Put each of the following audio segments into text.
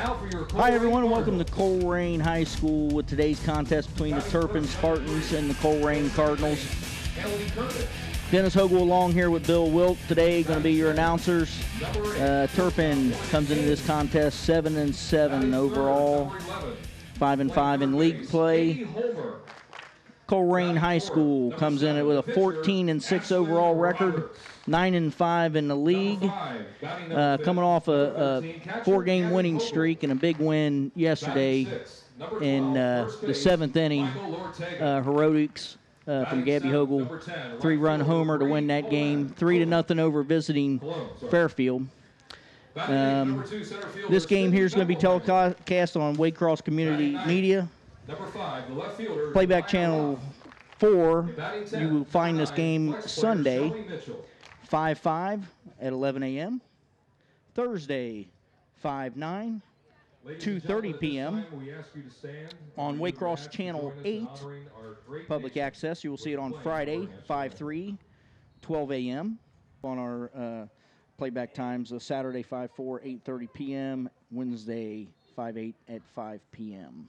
Hi everyone, welcome to Colerain High School with today's contest between the Turpin Spartans and the Colerain Cardinals. Dennis Hogle along here with Bill Wilk today, going to be your announcers. Turpin comes into this contest 7-7 overall, 5-5 in league play. Colerain High School comes in with a 14-6 overall record, 9-5 in the league, coming off a 4-game winning streak and a big win yesterday in the seventh inning. Heroics from Gabby Hogle, 3-run homer to win that game, 3-0 over visiting Fairfield. This game here is going to be telecast on Waycross Community Media. Number 5, the left fielder. Playback channel 4, you will find this game Sunday, 5-5 at 11 a.m. Thursday, 5-9, 2:30 p.m. on Waycross Channel 8, public access. You will see it on Friday, 5-3, 12 a.m. on our playback times. Saturday, 5-4, 8:30 p.m. Wednesday, 5-8 at 5 p.m.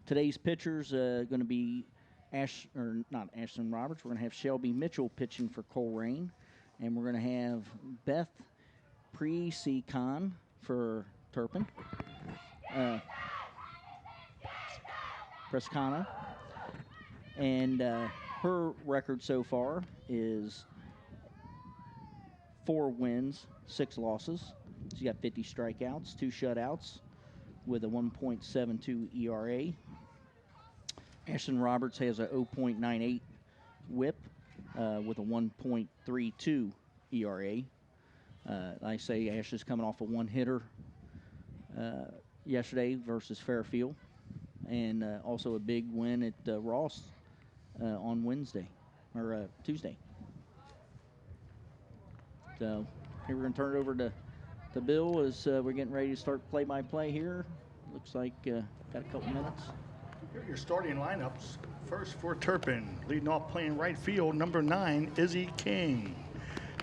Today's pitchers going to be not Ashton Roberts. We're going to have Shelby Mitchell pitching for Colerain, and we're going to have Beth Presicon for Turpin. Prescana, and her record so far is 4 wins, 6 losses. She's got 50 strikeouts, 2 shutouts, with a 1.72 ERA. Ashton Roberts has a 0.98 WHIP with a 1.32 ERA. I say Ash is coming off a 1-hitter yesterday versus Fairfield, and also a big win at Ross on Tuesday. So here we're going to turn it over to Bill as we're getting ready to start play-by-play here. Looks like got a couple minutes. Here are your starting lineups. First for Turpin, leading off playing right field, number 9, Izzy King.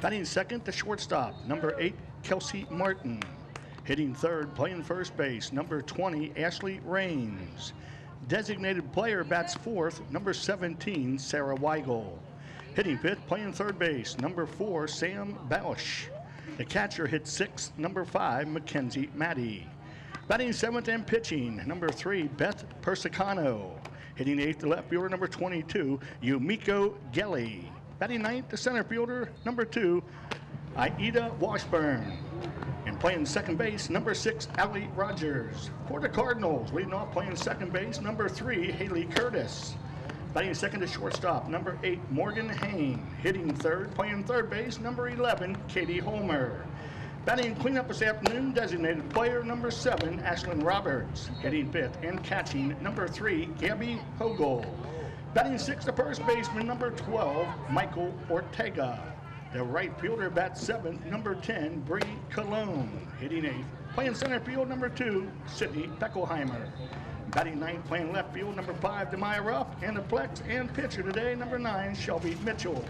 Batting second, the shortstop, number 8, Kelsey Martin. Hitting third, playing first base, number 20, Ashley Raines. Designated player bats fourth, number 17, Sarah Weigel. Hitting fifth, playing third base, number 4, Sam Bausch. The catcher hits sixth, number 5, Mackenzie Maddie. Batting seventh and pitching, number 3, Beth Persicano. Hitting eighth, the left fielder, number 22, Yumiko Gelly. Batting ninth, the center fielder, number 2, Aida Washburn. And playing second base, number 6, Allie Rogers. For the Cardinals, leading off playing second base, number 3, Haley Curtis. Batting second to shortstop, number 8, Morgan Hain. Hitting third, playing third base, number 11, Katie Holmer. Batting cleanup this afternoon, designated player number 7, Ashlyn Roberts. Hitting fifth and catching, number 3, Gabby Hogle. Batting sixth, the first baseman, number 12, Michael Ortega. The right fielder bats seventh, number 10, Bree Cologne. Hitting eighth, playing center field, number 2, Sydney Beckelheimer. Batting ninth, playing left field, number 5, Demaya Ruff. And the flex and pitcher today, number 9, Shelby Mitchell.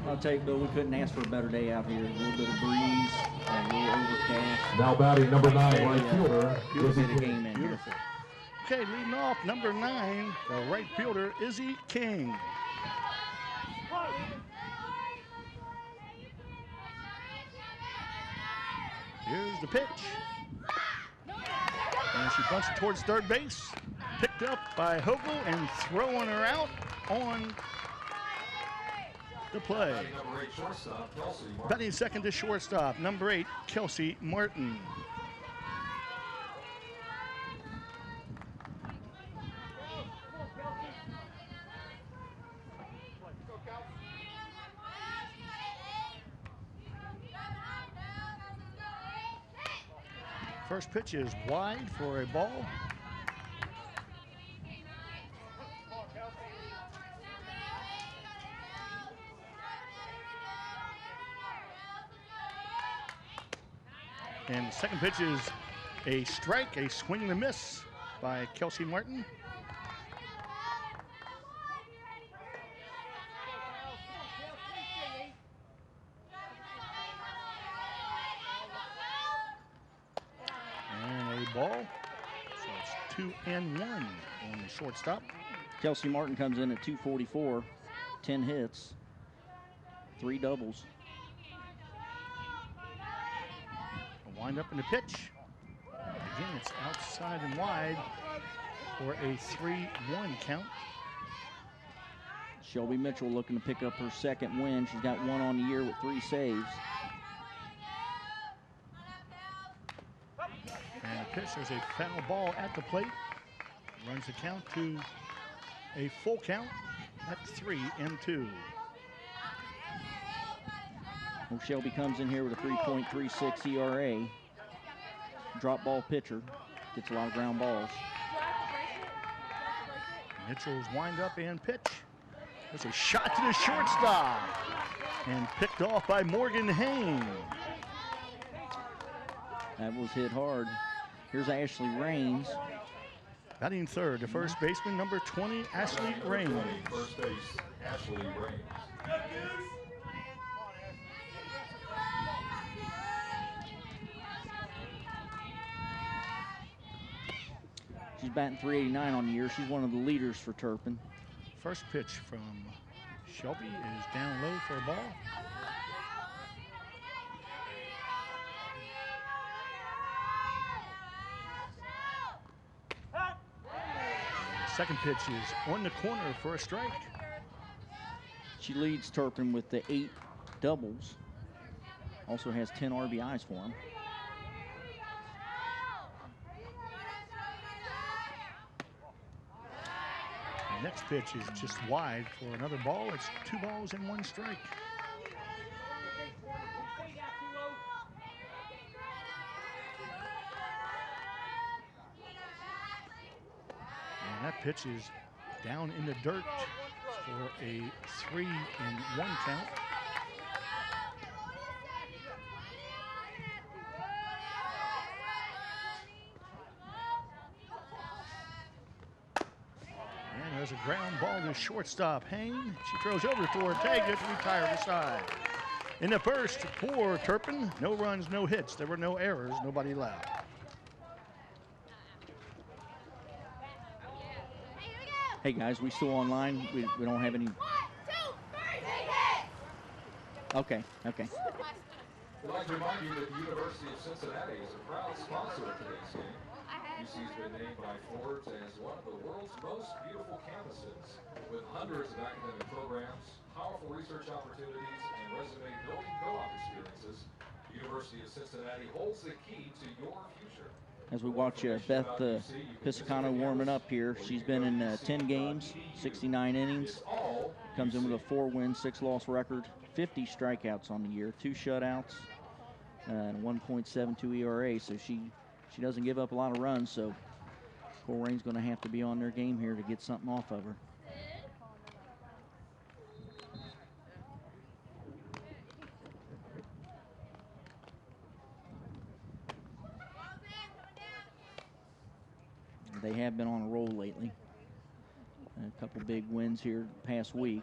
I'll tell you, Bill, we couldn't ask for a better day out here. A little bit of breeze, a little overcast. Now batting number 9, right fielder, Izzy King. Beautiful. Okay, leading off, number 9, the right fielder, Izzy King. Here's the pitch. And she bunts it towards third base. Picked up by Hogle and throwing her out on the play. Batting second to shortstop, number 8, Kelsey Martin. First pitch is wide for a ball. And the second pitch is A strike, a swing and a miss by Kelsey Martin. And a ball. So it's 2-1 on the shortstop. Kelsey Martin comes in at 244, 10 hits, 3 doubles. A wind up in the pitch. Again, it's outside and wide for a 3-1 count. Shelby Mitchell looking to pick up her second win. She's got 1 on the year with 3 saves. And a pitch, there's a foul ball at the plate. Runs the count to a full count at 3-2. Well, Shelby comes in here with a 3.36 ERA. Drop ball pitcher. Gets a lot of ground balls. Mitchell's wind up and pitch. There's a shot to the shortstop. And picked off by Morgan Hain. That was hit hard. Here's Ashley Raines. Batting third, the first baseman, number 20, Ashley Raines. First base, Ashley Raines. She's batting .389 on the year. She's one of the leaders for Turpin. First pitch from Shelby is down low for a ball. Second pitch is on the corner for a strike. She leads Turpin with the 8 doubles. Also has 10 RBIs for him. The next pitch is just wide for another ball. It's 2 balls and 1 strike. And that pitch is down in the dirt for a 3-1 count. And there's a ground ball to shortstop Hain. She throws over for a tag to retire the side. In the first for Turpin, no runs, no hits. There were no errors, nobody left. Hey guys, we still online? We don't have any. 1, 2, 3, Okay. We'd like to remind you that the University of Cincinnati is a proud sponsor of today's game. UC has been named by Forbes as one of the world's most beautiful campuses. With hundreds of academic programs, powerful research opportunities, and resume building co-op experiences, the University of Cincinnati holds the key to your future. As we watch Beth Piscicano warming up here, she's been in 10 games, 69 innings, comes in with a 4-win, 6-loss record, 50 strikeouts on the year, 2 shutouts, and 1.72 ERA. So she doesn't give up a lot of runs. So Colerain's going to have to be on their game here to get something off of her. They have been on a roll lately. A couple big wins here past week.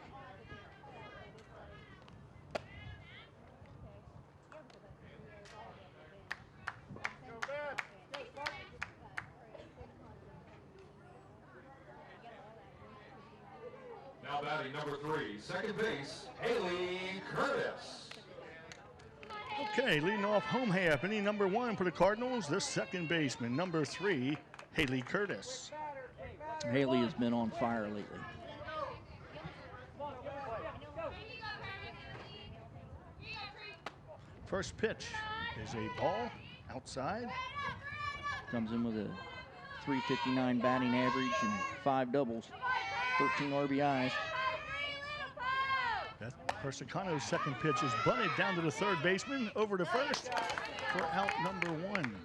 Now batting number 3, second base, Haley Curtis. Okay, leading off home half, inning number 1 for the Cardinals, the second baseman, number 3, Haley Curtis. Haley has been on fire lately. First pitch is a ball outside. Comes in with a .359 batting average and 5 doubles, 13 RBIs. Beth Persicano's second pitch is bunted down to the third baseman, over to first for out number 1.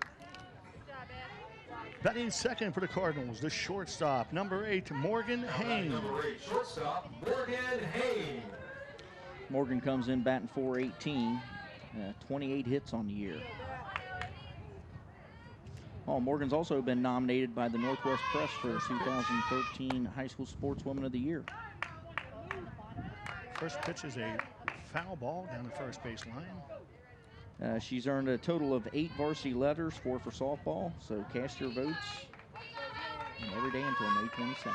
Batting second for the Cardinals, the shortstop, number 8, Morgan Hain. Number 8, shortstop, Morgan Hain. Morgan comes in batting .418, 28 hits on the year. Paul Morgan's also been nominated by the Northwest Press for the 2013 High School Sportswoman of the Year. First pitch is a foul ball down the first base line. She's earned a total of 8 varsity letters, 4 for softball, so cast your votes every day until May 22nd.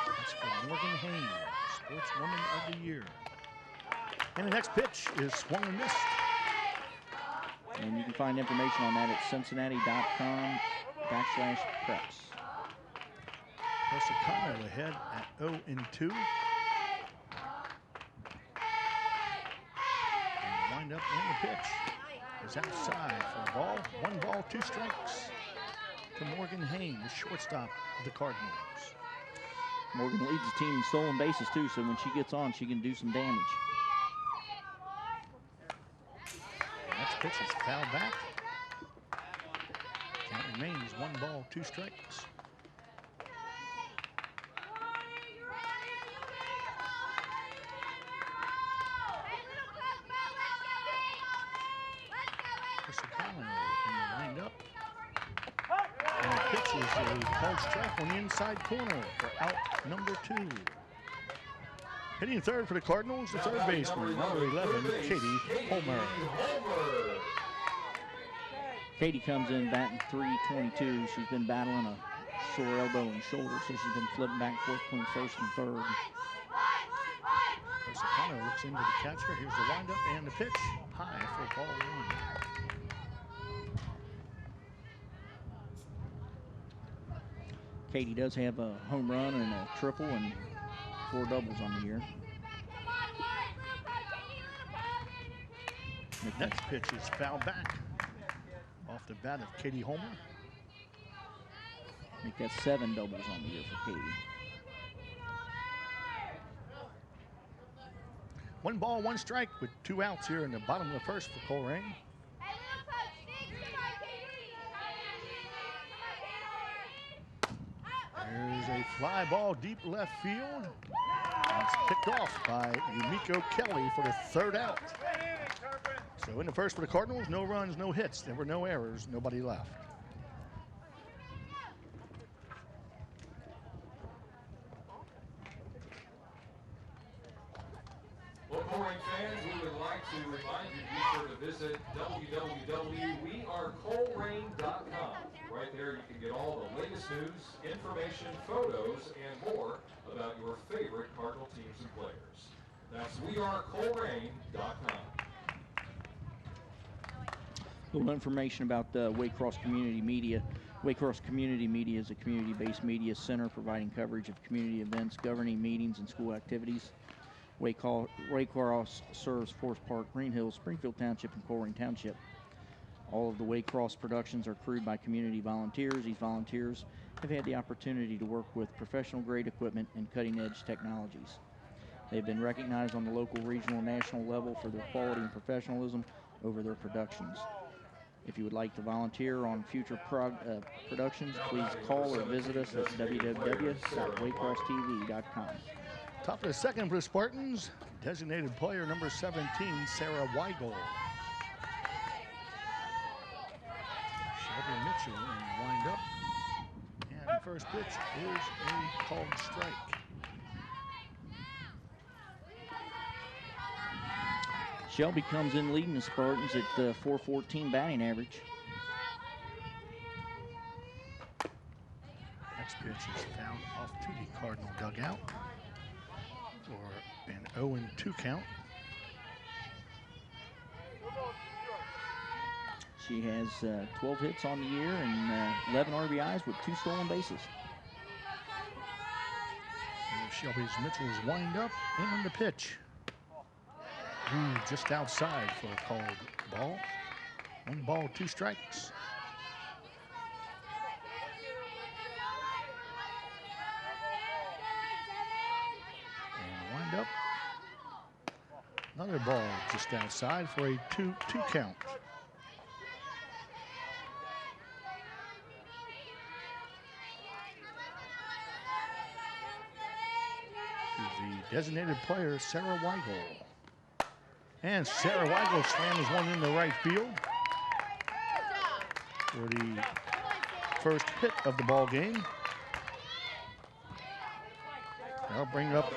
That's for Morgan Haynes, Sportswoman of the Year. And the next pitch is swung and missed. And you can find information on that at cincinnati.com/preps. Corsicano ahead at 0-2. And the windup and the pitch is outside for a ball. 1 ball, 2 strikes to Morgan Haynes, the shortstop of the Cardinals. Morgan leads the team in stolen bases too, so when she gets on, she can do some damage. Next pitch is fouled back. Count remains 1 ball, 2 strikes. Corsicano in the windup. And the pitch is a called strike on the inside corner for out number 2. Hitting third for the Cardinals, the third baseman, number 11, Katie Homer. Katie comes in batting .322. She's been battling a sore elbow and shoulder, so she's been flipping back and forth between first and third. Corsicano looks into the catcher. Here's the windup and the pitch. High for ball 1. Katie does have a home run and a triple and 4 doubles on the year. Next pitch is fouled back off the bat of Katie Homer. I think that's 7 doubles on the year for Katie. 1 ball, 1 strike with 2 outs here in the bottom of the first for Colerain. There's a fly ball deep left field. It's picked off by Yumiko Kelly for the 3rd out. So in the first for the Cardinals, no runs, no hits. There were no errors, nobody left. Well, Colerain fans, we would like to remind you to be sure to visit www.wearecolerain.com. Right there you can get all the latest news, information, photos, and more about your favorite Cardinal teams and players. That's wearecolerain.com. A little information about Waycross Community Media. Waycross Community Media is a community-based media center providing coverage of community events, governing meetings, and school activities. Waycross serves Forest Park, Green Hills, Springfield Township, and Colerain Township. All of the Waycross productions are crewed by community volunteers. These volunteers have had the opportunity to work with professional-grade equipment and cutting-edge technologies. They've been recognized on the local, regional, and national level for their quality and professionalism over their productions. If you would like to volunteer on future productions, please call or visit us at www.waycrosstv.com. Top of the second for the Spartans, designated player number 17, Sarah Weigel. Shelby Mitchell in the windup. And the first pitch is a called strike. Shelby comes in leading the Spartans at .414 batting average. Next pitch is fouled off to the Cardinal dugout for an 0-2 count. She has 12 hits on the year and 11 RBIs with 2 stolen bases. And Shelby's Mitchell's wind up and the pitch. Ooh, just outside for a called ball. 1 ball, 2 strikes. And wind up. Another ball just outside for a 2-2 count. The designated player, Sarah Weigel. And Sarah Weigel slams one into right field. for the first hit of the ball game. I'll bring up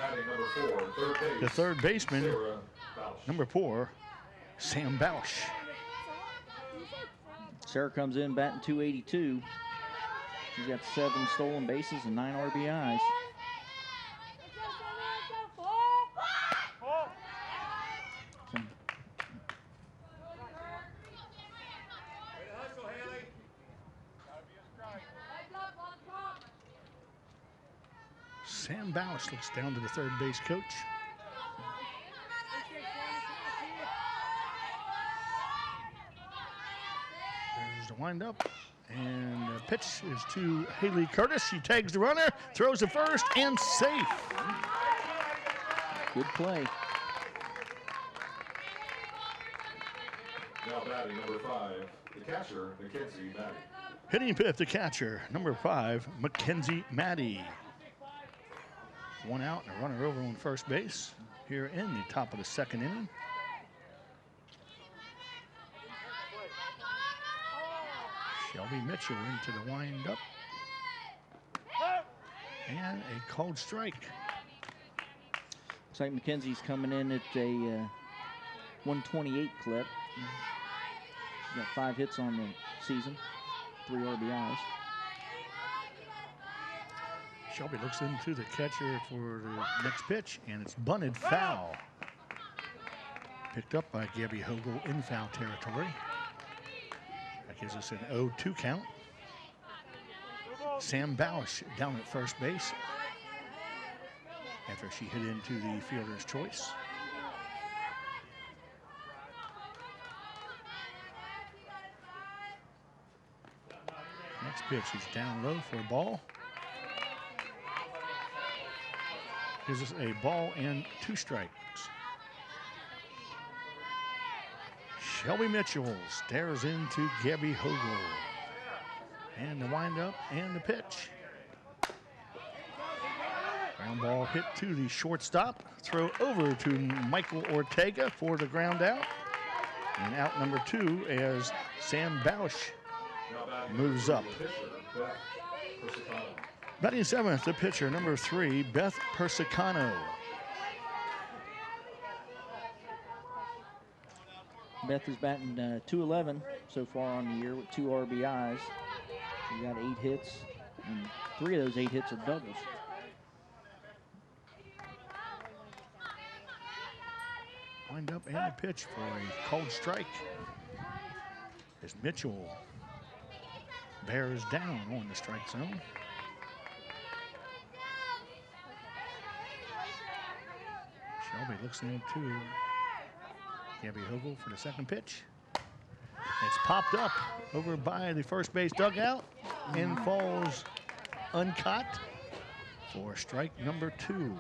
the third baseman, number 4, Sam Bausch. Sarah comes in batting .282. She's got 7 stolen bases and 9 RBIs. Sam Bausch looks down to the third base coach. There's the windup, and the pitch is to Haley Curtis. She tags the runner, throws to first, and safe. Good play. Now batting number 5, the catcher, Mackenzie Maddie. Hitting fifth, the catcher, number 5, Mackenzie Maddie. 1 out and a runner over on first base here in the top of the second inning. Shelby Mitchell into the windup. And a cold strike. Looks like Mackenzie's coming in at a 128 clip. She's got 5 hits on the season, 3 RBIs. Shelby looks into the catcher for the next pitch, and it's bunted foul. Picked up by Gabby Hogel in foul territory. That gives us an 0-2 count. Sam Bausch down at first base after she hit into the fielder's choice. Next pitch is down low for a ball. Gives us a ball and 2 strikes. Shelby Mitchell stares into Gabby Hogel. And the windup and the pitch. Ground ball hit to the shortstop. Throw over to Michael Ortega for the ground out. And out number 2 as Sam Bausch moves up. Batting 7th, the pitcher, number 3, Beth Persicano. Beth is batting .211 so far on the year with 2 RBIs. She got 8 hits, and 3 of those 8 hits are doubles. Wind up and a pitch for a cold strike as Mitchell bears down on the strike zone. Shelby looks into Gabby Hogel for the second pitch. It's popped up over by the first base dugout and falls uncaught for strike number 2.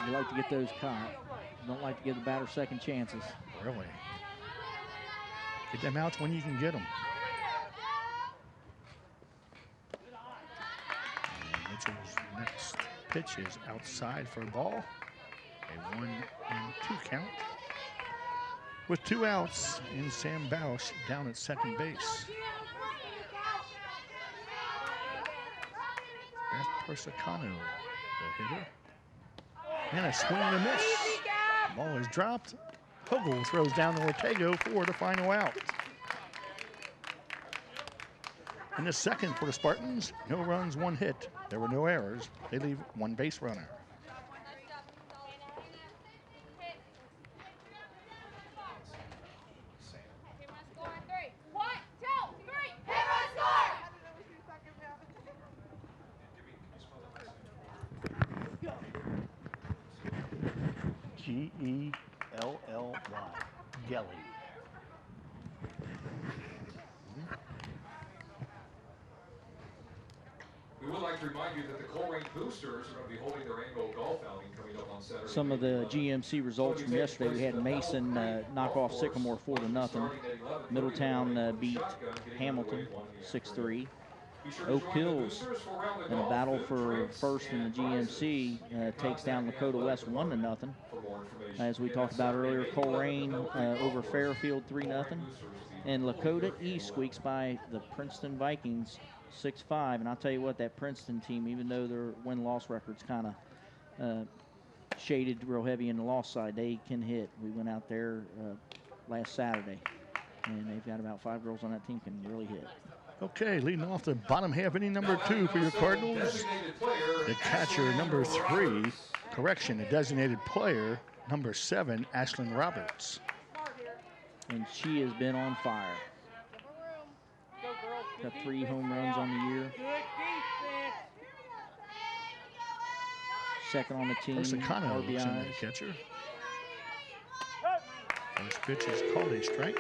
You like to get those caught. You don't like to give the batter second chances. Really? Get them out when you can get them. And Mitchell's next pitch is outside for a ball. A 1-2 count. With 2 outs and Sam Bausch down at second base. Beth Persicano, the hitter. And a swing and a miss. Ball is dropped. Hogel throws down to Ortega for the final out. In the second for the Spartans, no runs, 1 hit. There were no errors. They leave 1 base runner. Gelly. Gelly. We would like to remind you that the Colerain Boosters are going to be holding their annual golf outing coming up on Saturday. Some of the GMC results from yesterday. We had Mason knock off Sycamore 4-0. Middletown beat Hamilton 6-3. Oak Hills in a battle for first in the GMC takes down Lakota West 1-0. As we talked about earlier, Colerain over Fairfield 3-0. And Lakota East squeaks by the Princeton Vikings 6-5. And I'll tell you what, that Princeton team, even though their win-loss record's kind of shaded real heavy in the loss side, they can hit. We went out there last Saturday, and they've got about 5 girls on that team can really hit. Okay, leading off the bottom half, inning number 2 for your Cardinals. The catcher, number 3, the designated player, number 7, Ashlyn Roberts. And she has been on fire. Got 3 home runs on the year. Second on the team. Corsicano looks into the catcher. First pitch is called a strike.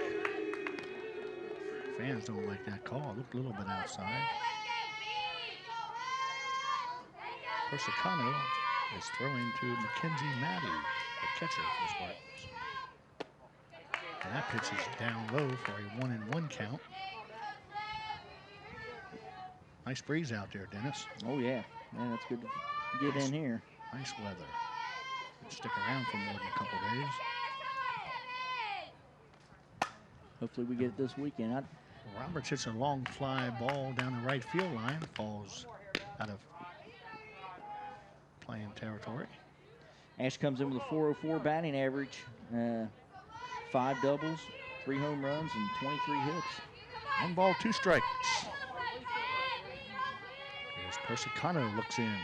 Fans don't like that call. Looked a little bit outside. Corsicano is throwing to Mackenzie Maddie, the catcher for the Spartans. And that pitch is down low for a 1-1 count. Nice breeze out there, Dennis. Oh, yeah. Man, that's good to get in here. Nice weather. Could stick around for more than a couple days. Hopefully we get it this weekend. Roberts hits a long fly ball down the right field line. Falls out of playing territory. Ash comes in with a .404 batting average. 5 doubles, 3 home runs, and 23 hits. 1 ball, 2 strikes. As Persicano looks in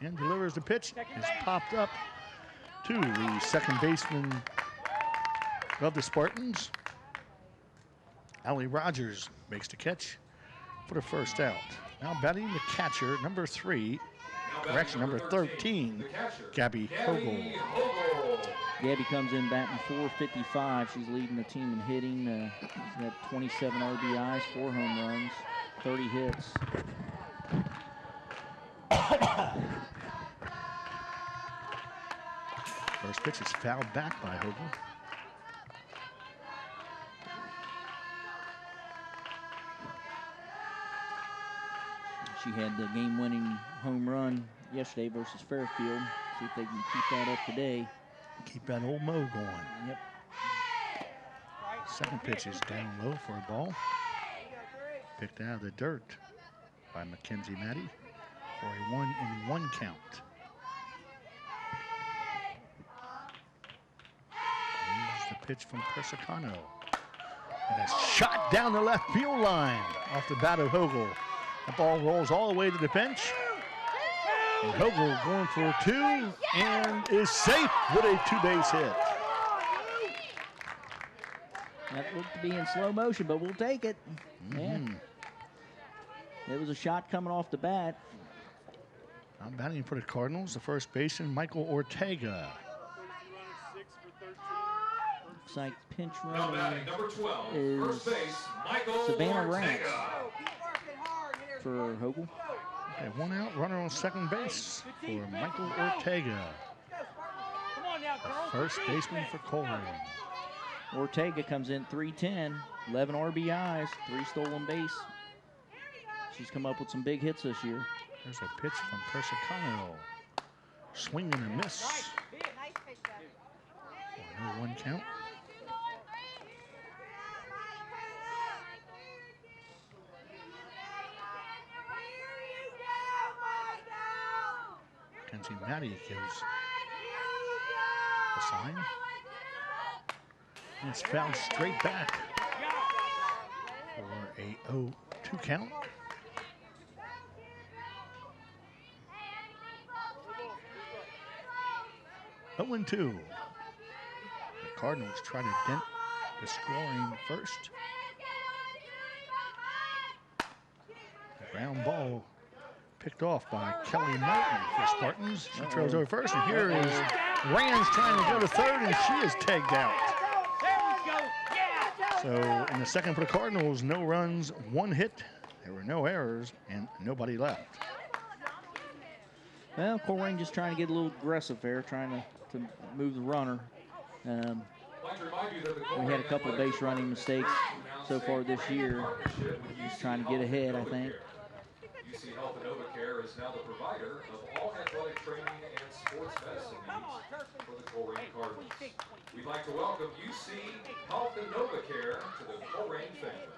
and delivers the pitch. It's popped up to the second baseman of the Spartans. Allie Rogers makes the catch for the first out. Now batting the catcher, number 3, number 13, Gabby Hogel. Gabby comes in batting .455. She's leading the team in hitting. She's got 27 RBIs, 4 home runs, 30 hits. First pitch is fouled back by Hogel. She had the game-winning home run yesterday versus Fairfield. See if they can keep that up today. Keep that old Mo going. Yep. Second pitch is down low for a ball. Picked out of the dirt by Mackenzie Maddie for a 1-1 count. Here's the pitch from Persicano. And a shot down the left field line off the bat of Hogel. The ball rolls all the way to the bench. And Hogel going for 2 and is safe with a 2-base hit. That looked to be in slow motion, but we'll take it. Yeah. It was a shot coming off the bat. I'm batting for the Cardinals, the first baseman, Michael Ortega. Looks like pinch running is Savannah Rance for Hogel. Okay, 1 out, runner on second base for Michael Ortega. The first baseman for Colerain. Ortega comes in .310, 11 RBIs, 3 stolen base. She's come up with some big hits this year. There's a pitch from Persicano. Swing and a miss. 1 count. Mackenzie Maddie gives a sign. And it's fouled straight back for a 0-2 count. Oh, and 2. The Cardinals try to dent the scoring first. The ground ball picked off by Kelly Martin for Spartans. She throws over first, and here is Rans trying to go to third, and she is tagged out. So in the second for the Cardinals, no runs, 1 hit. There were no errors, and nobody left. Well, Colerain just trying to get a little aggressive there, trying to move the runner. We had a couple of base running mistakes so far this year. He's trying to get ahead, I think. UC Health and NovaCare is now the provider of all athletic training and sports medicine needs for the Colerain Cardinals. We'd like to welcome UC Health and NovaCare to the Colerain family.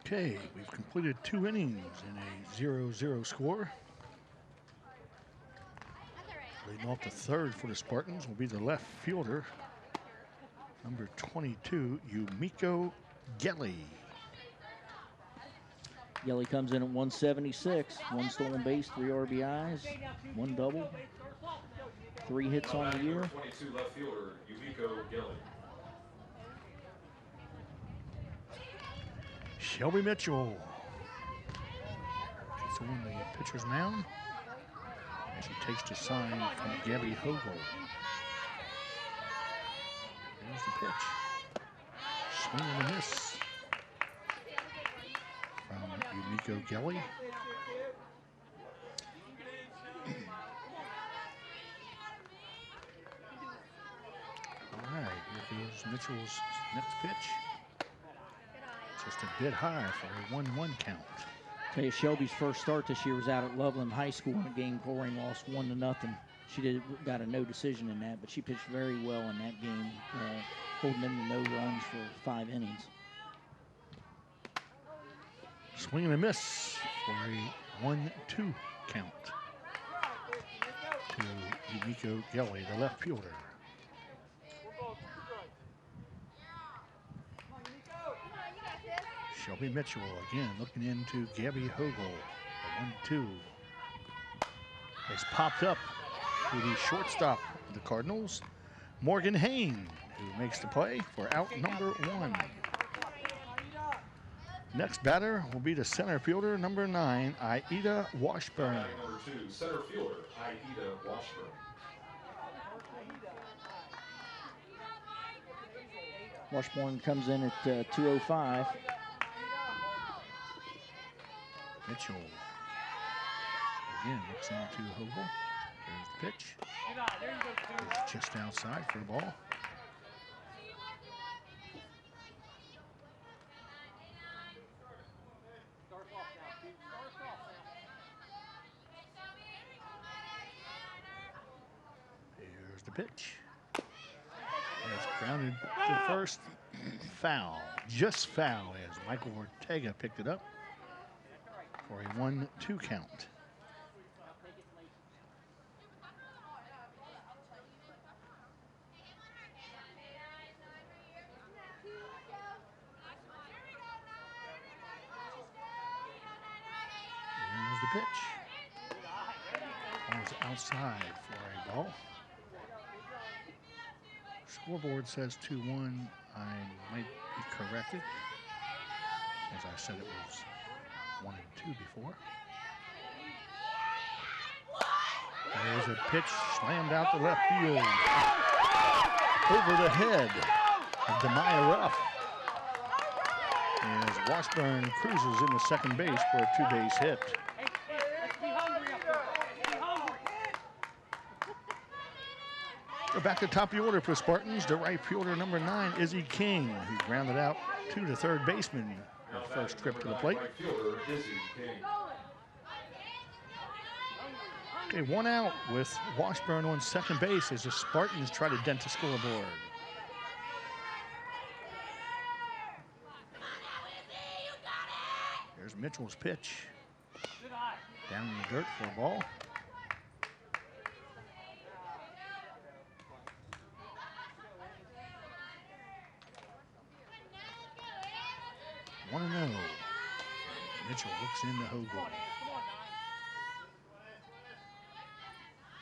Okay, we've completed 2 innings in a 0-0 score. Leading off the third for the Spartans will be the left fielder, number 22, Yumiko Gelly. Gelly comes in at 176, 1 stolen base, 3 RBIs, 1 double, 3 hits on the year. 22 left fielder, Yumiko Gelly. Shelby Mitchell. She's on the pitcher's mound. And she takes the sign from Gabby Hogel. There's the pitch. Swing and a miss from Yumiko Gelly. All right, here goes Mitchell's next pitch. Just a bit high for a 1-1 count. Tell you, Shelby's first start this year was out at Loveland High School in a game Colerain lost 1-0. She got a no decision in that, but she pitched very well in that game, holding them to no runs for 5 innings. Swing and a miss for a 1-2 count to Yumiko Gelly, the left fielder. Shelby Mitchell again looking into Gabby Hogel. The 1-2 has popped up to the shortstop of the Cardinals, Morgan Hain, who makes the play for out number 1. Next batter will be the center fielder, number 9, Aida Washburn. Number 2, center fielder, Aida Washburn. Washburn comes in at 205. Mitchell again looks into Hogel. There's the pitch. It's just outside for a ball. Here's the pitch. It's grounded to first. Foul. Just foul as Michael Ortega picked it up for a 1-2 count. Here's the pitch. Ball's outside for a ball. Scoreboard says 2-1. I might be corrected. As I said, it was 1 and 2 before. There's a pitch slammed out the left field. Over the head of Demaya Ruff. As Washburn cruises into second base for a 2-base hit. We're back to top of the order for Spartans. The right fielder, number 9, Izzy King, who grounded out to the third baseman. Her first trip to the plate. Okay, 1 out with Washburn on second base as the Spartans try to dent the scoreboard. There's Mitchell's pitch. Down in the dirt for a ball. One and 0. Mitchell looks into Hogel.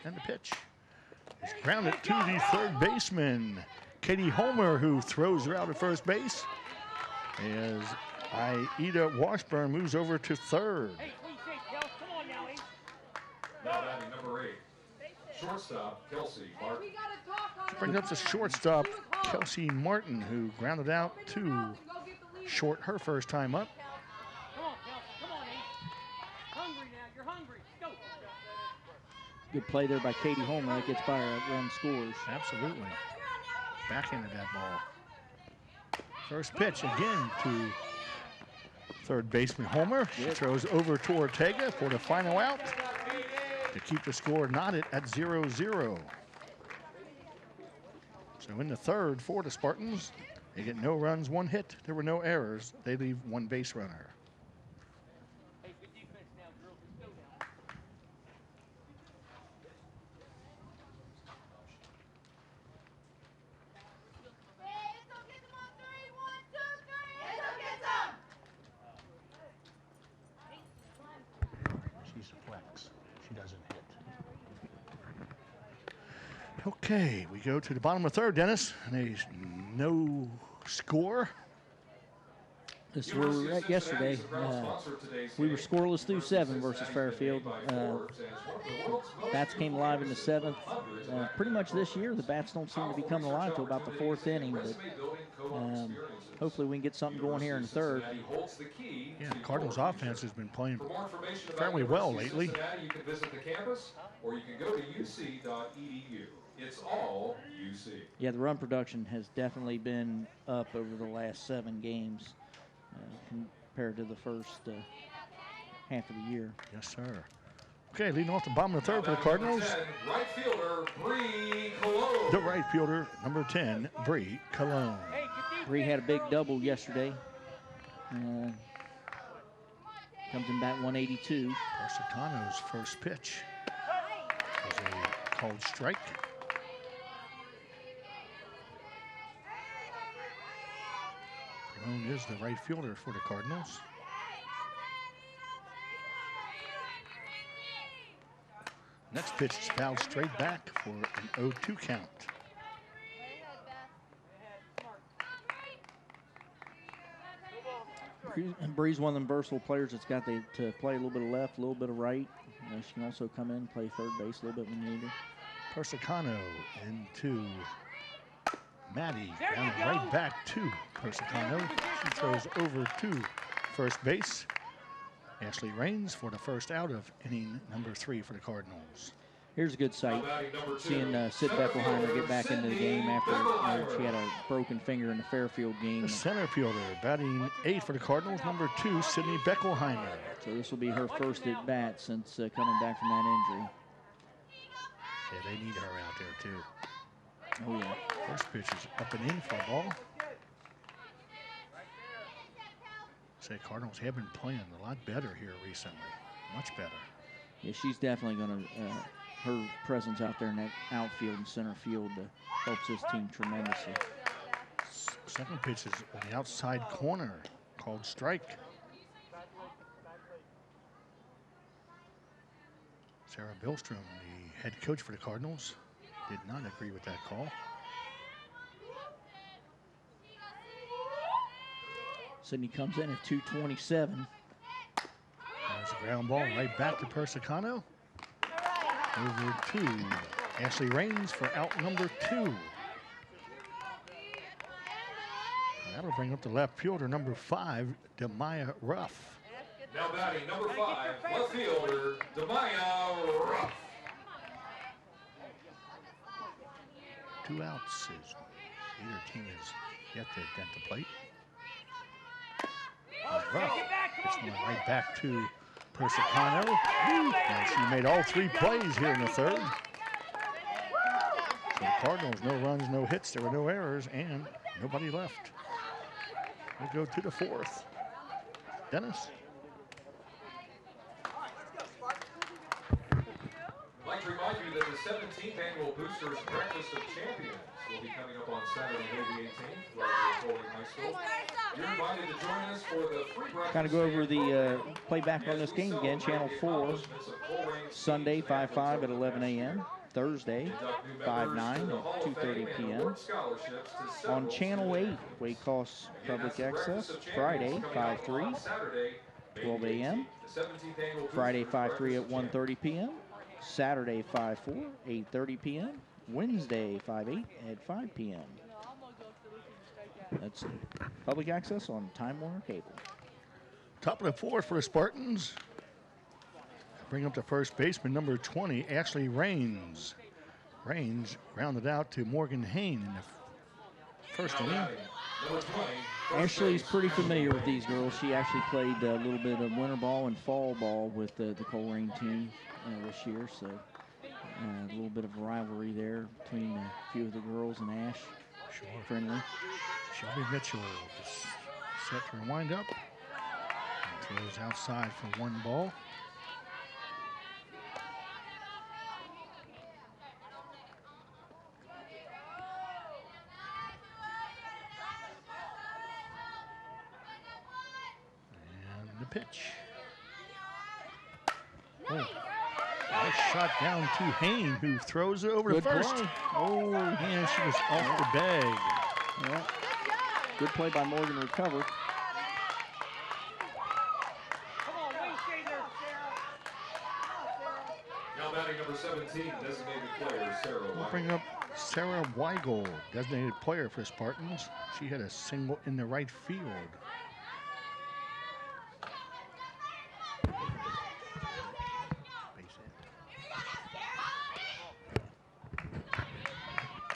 And the pitch is grounded to the third baseman, Katie Homer, who throws her out at first base as Aida Washburn moves over to third. Now batting number 8, shortstop Kelsey Martin. Brings up the shortstop, Kelsey Martin, who grounded out to short her first time up. Come on, Kelsey. Come on, Ace. Hungry now. You're hungry. Go. Good play there by Katie Homer. That gets by her run scores. Absolutely. Backhanded that ball. First pitch again to third baseman Homer. She throws over to Ortega for the final out to keep the score knotted at 0-0. So in the third for the Spartans, they get no runs, 1 hit. There were no errors. They leave 1 base runner. She's a flex. She doesn't hit. Okay, we go to the bottom of the third, Dennis, and there's no score. This is where we were at yesterday. We were scoreless through 7 versus Fairfield. Bats came alive in the 7th. Pretty much this year, the bats don't seem to be coming alive until about the 4th inning, but hopefully we can get something going here in the 3rd. Yeah, the Cardinals' offense has been playing fairly well lately. You can visit the campus, or you can go to uc.edu. It's all UC. Yeah, the run production has definitely been up over the last 7 games compared to the first half of the year. Yes, sir. Okay, leading off the bottom of the 3rd for the Cardinals. 10, right fielder, Bree Cologne. The right fielder, number 10, Bree Cologne. Bree had a big double yesterday. Comes in bat 182. Persicano's first pitch was a called strike. Cologne is the right fielder for the Cardinals. Next pitch is fouled straight back for an 0-2 count. Bree's one of them versatile players that's got to play a little bit of left, a little bit of right. She can also come in and play third base a little bit when you need her. Persicano into Maddie, down right back to Persicano. She throws over to first base. Ashley Raines for the first out of inning number 3 for the Cardinals. Here's a good sight, seeing Sid Beckelheimer get back into the game after she had a broken finger in the Fairfield game. The center fielder batting 8 for the Cardinals, number 2, Sydney Beckelheimer. So this will be her first at bat since coming back from that injury. Yeah, they need her out there too. Oh yeah. First pitch is up and in for a ball. Say Cardinals have been playing a lot better here recently, much better. Yeah, she's definitely going to. Her presence out there in that outfield and center field helps this team tremendously. Second pitch is on the outside corner, called strike. Sarah Billstrom, the head coach for the Cardinals, did not agree with that call. Sydney comes in at 227. There's a ground ball right back to Persicano. Over to Ashley Raines for out number 2. That'll bring up the left fielder, number 5, Demaya Ruff. Now batting number 5, left fielder, Demaya Ruff. 2 outs as either team is yet to dent the plate. Ruff gets one right back to Persicano. And she made all 3 plays here in the 3rd. So the Cardinals, no runs, no hits. There were no errors, and nobody left. We'll go to the 4th. Dennis. I'd like to remind you that the 17th annual Boosters Breakfast of Champions will be coming up on Saturday, May the 18th, at Colerain High School. You're invited to join us for the free breakfast. Kind of go over the playback on this game again. Channel 4, Sunday 5-5 at 11 a.m. Thursday 5-9 at 2:30 p.m. On Channel 8, Waycross Public Access, Friday 5-3, 12 a.m. Friday 5-3 at 1:30 p.m. Saturday 5-4, 8:30 p.m. Wednesday 5-8 at 5 p.m. That's public access on Time Warner Cable. Top of the 4th for the Spartans. bring up the first baseman, number 20, Ashley Raines. Raines grounded out to Morgan Hain in the first inning. Ashley's pretty familiar with these girls. She actually played a little bit of winter ball and fall ball with the Colerain team this year, so a little bit of a rivalry there between a few of the girls and Ash. Sure. Friendly. Shelby Mitchell is set for a windup. And throws outside for 1 ball. And the pitch. Oh. Nice shot down to Hain, who throws it over to first. Play. Oh, And she was off the bag. yeah. Good play by Morgan to recover. Now batting number 17, designated player Sarah We'll White. bring up Sarah Weigel, designated player for the Spartans. She had a single in the right field.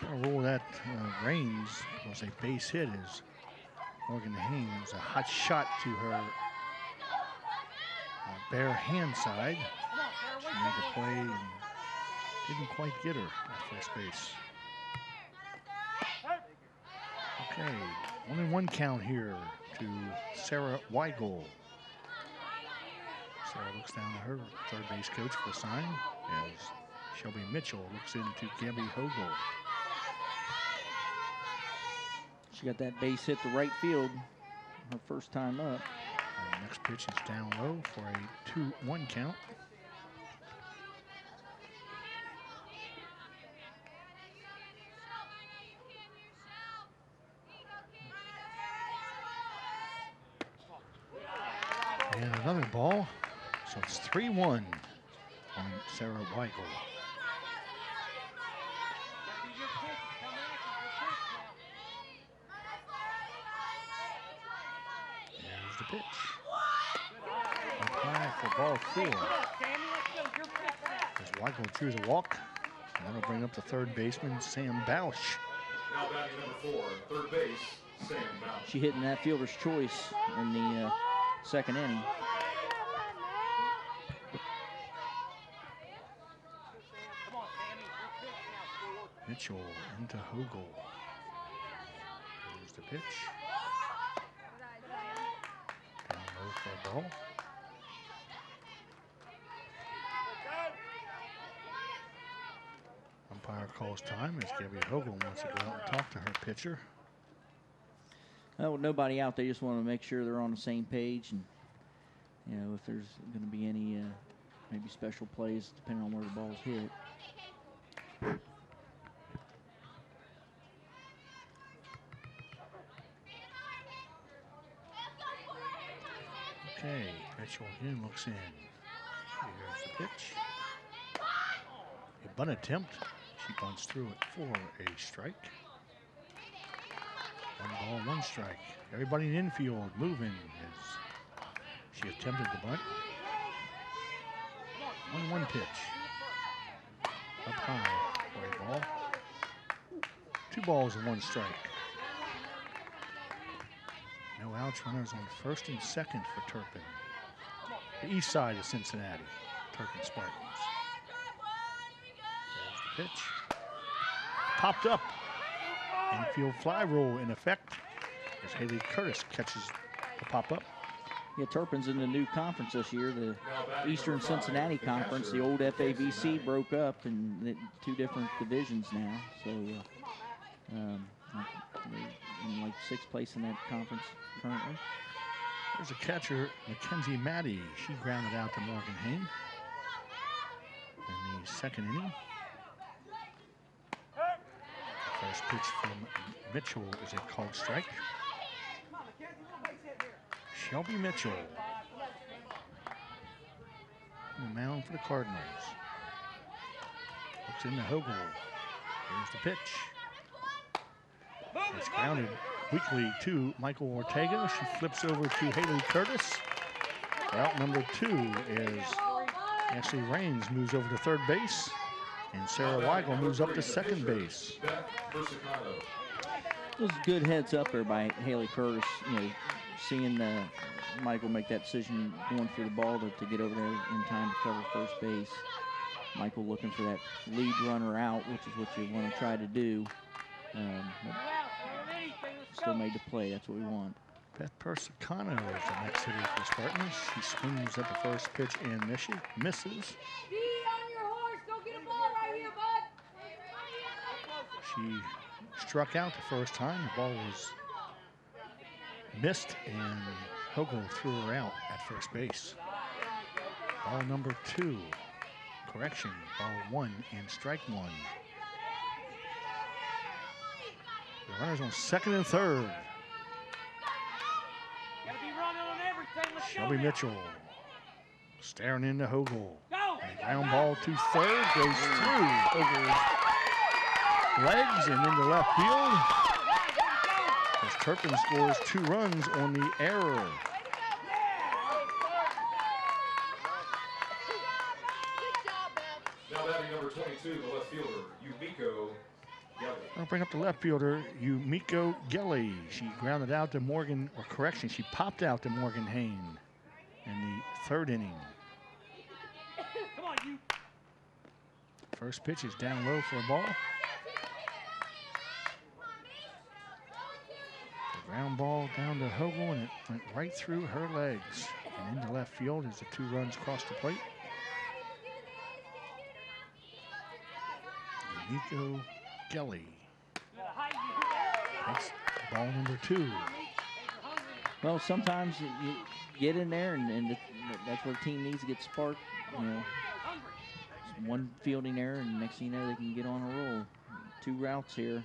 A rule that Raines was a base hit as Morgan Hain was a hot shot to her bare hand side. She made the play and didn't quite get her at first base. Okay, 1-1 count here to Sarah Weigel. Sarah looks down to her third base coach for the sign as Shelby Mitchell looks into Gabby Hogel. She got that base hit to right field her first time up. And the next pitch is down low for a 2-1 count. And another ball. So it's 3-1 on Sarah Weigel. There's the pitch. Up high for ball 4. As Weigel chews a walk. And that'll bring up the third baseman, Sam Bausch. Now batting number 4, third base, Sam Bausch. She hitting that fielder's choice in the second inning. Mitchell into Hogel. Here's the pitch. Down low for a ball. Umpire calls time as Gabby Hogel wants to go out and talk to her pitcher. With nobody out, they just want to make sure they're on the same page, and you know, if there's going to be any maybe special plays depending on where the ball's hit. Okay, Mitchell again looks in. Here's the pitch. A bunt attempt. She bunts through it for a strike. 1 ball, 1 strike. Everybody in the infield moving as she attempted the bunt. 1-1 pitch. Up high for a ball. 2 balls and 1 strike. No outs, runners on first and second for Turpin. The east side of Cincinnati, Turpin Spartans. There's the pitch. Popped up. Infield fly rule in effect as Haley Curtis catches the pop-up. Yeah, Turpin's in the new conference this year, the Eastern Cincinnati Conference. The old FAVC broke up in 2 different divisions now, so they're in like 6th place in that conference currently. There's a catcher, Mackenzie Maddie. She grounded out to Morgan Hain in the second inning. First pitch from Mitchell is a called strike. Shelby Mitchell on the mound for the Cardinals. Looks into Hogel. Here's the pitch. It's grounded weakly to Michael Ortega. She flips over to Haley Curtis. Route number 2 is Ashley Raines moves over to third base, and Sarah Weigel moves up to second base. It was a good heads up there by Haley Curtis, seeing Michael make that decision going for the ball to get over there in time to cover first base. Michael looking for that lead runner out, which is what you want to try to do. Still made the play. That's what we want. Beth Persicano is the next hitter for the Spartans. She swings at the first pitch and misses. Be on your horse. Go get a ball right here, bud. She struck out the first time. The ball was missed, and Hogle threw her out at first base. Ball number 2. Correction, ball 1 and strike 1. The runners on second and third. Shelby Mitchell staring into Hogle. And ground ball to third, goes through Hogle's legs and into left field. As Turpin scores 2 runs on the error. Now batting number 22, the left fielder, Yumiko Gelly. I'll bring up the left fielder, Yumiko Gelly. She grounded out to Morgan, or correction, she popped out to Morgan Hain in the third inning. Come on, you. First pitch is down low for a ball. The ground ball down to Hogle, and it went right through her legs and into left field as the 2 runs crossed the plate. Yumiko Gelly. That's ball number 2. Well, sometimes you get in there, and that's where the team needs to get sparked. One fielding error, and next thing you know, they can get on a roll. 2 routes here,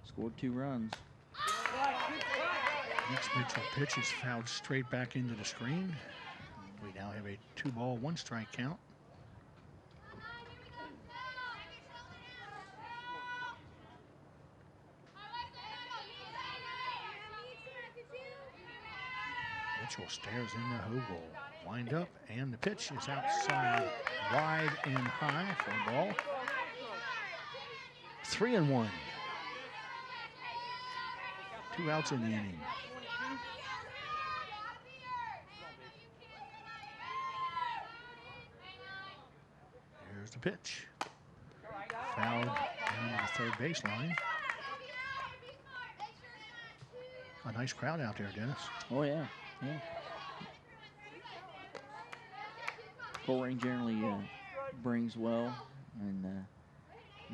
scored 2 runs. Next Mitchell pitch is fouled straight back into the screen. We now have a 2-ball, 1-strike count. Mitchell stares into Hogle. Wind up, and the pitch is outside, wide and high for a ball. 3-1. 2 outs in the inning. Here's the pitch. Fouled down to the third baseline. A nice crowd out there, Dennis. Oh, yeah. Colerain generally brings well, and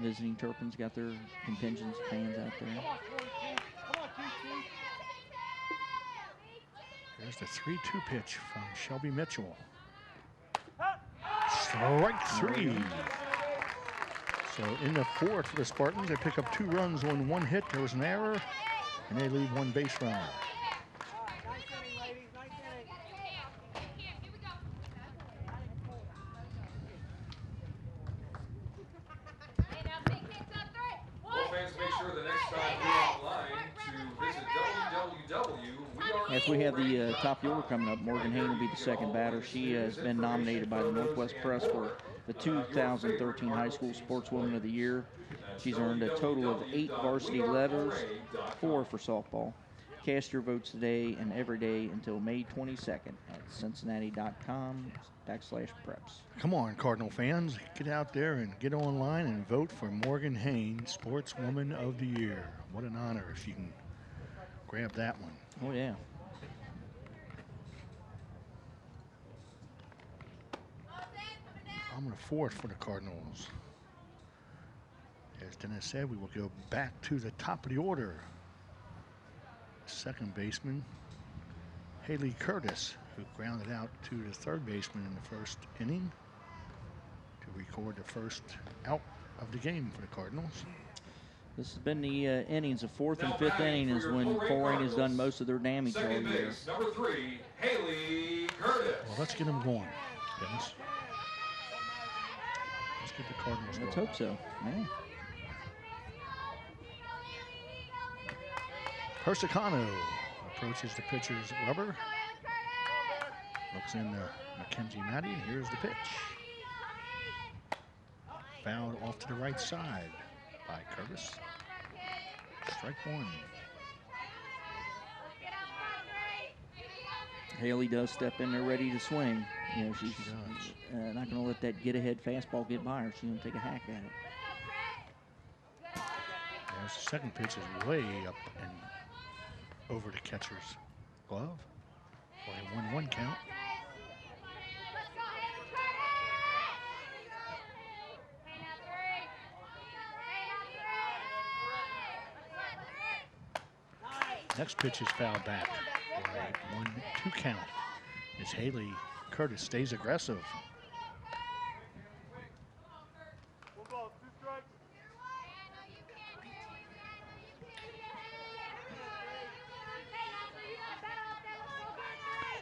visiting Turpin's got their contingents of fans out there. There's the 3-2 pitch from Shelby Mitchell. Strike 3. So in the 4th for the Spartans, they pick up 2 runs on 1 hit. There was an error, and they leave 1 base runner. As we have the top of the order coming up, Morgan Hain will be the second batter. She has been nominated by the Northwest Press for the 2013 High School Sportswoman of the Year. She's earned a total of 8 varsity letters, 4 for softball. Cast your votes today and every day until May 22nd at cincinnati.com/preps. Come on, Cardinal fans. Get out there and get online and vote for Morgan Hain, Sportswoman of the Year. What an honor if you can grab that one. Oh, yeah. I'm going to 4th for the Cardinals. As Dennis said, we will go back to the top of the order. Second baseman, Haley Curtis, who grounded out to the third baseman in the first inning to record the first out of the game for the Cardinals. This has been the innings. The 4th and 5th inning is when Colerain has done most of their damage all year. Number 3, Haley Curtis. Well, let's get them going, Dennis. Let's get the Cardinals going. Let's hope so. Yeah. Persicano approaches the pitcher's rubber. Looks in Mackenzie Maddie. Here's the pitch. fouled off to the right side by Curtis. Strike one. Haley does step in there ready to swing. You know, she's not going to let that get-ahead fastball get by her. She's going to take a hack at it. Yeah, the second pitch is way up and over the catcher's glove for a 1-1 count. Next pitch is fouled back for a 1-2 count as Haley Curtis stays aggressive.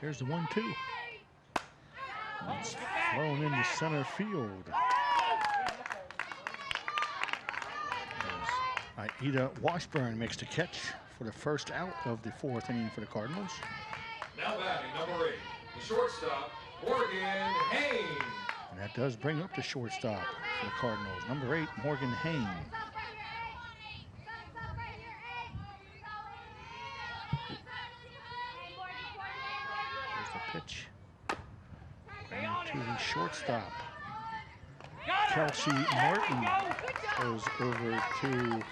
Here's the 1-2. It's thrown into center field. As Ida Washburn makes the catch for the first out of the fourth inning for the Cardinals. Now batting number 8, the shortstop, Morgan Hayne. And that does bring up the shortstop for the Cardinals. Number 8, Morgan Hayne. There's the pitch. And to the shortstop. Kelsey Martin goes over to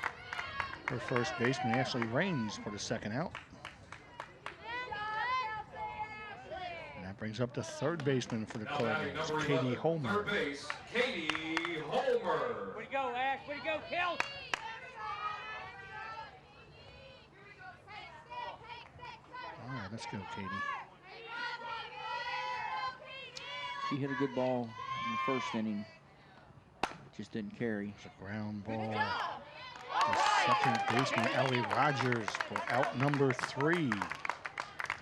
her first baseman, Ashley Raines, for the second out. And that brings up the third baseman for the Cardinals, Katie Homer. Third base, Katie Homer. Way to go, Ash. Way to go, Kel. All right, let's go, Katie. She hit a good ball in the first inning. Just didn't carry. It's a ground ball. The second baseman, Ellie Rogers, for out number 3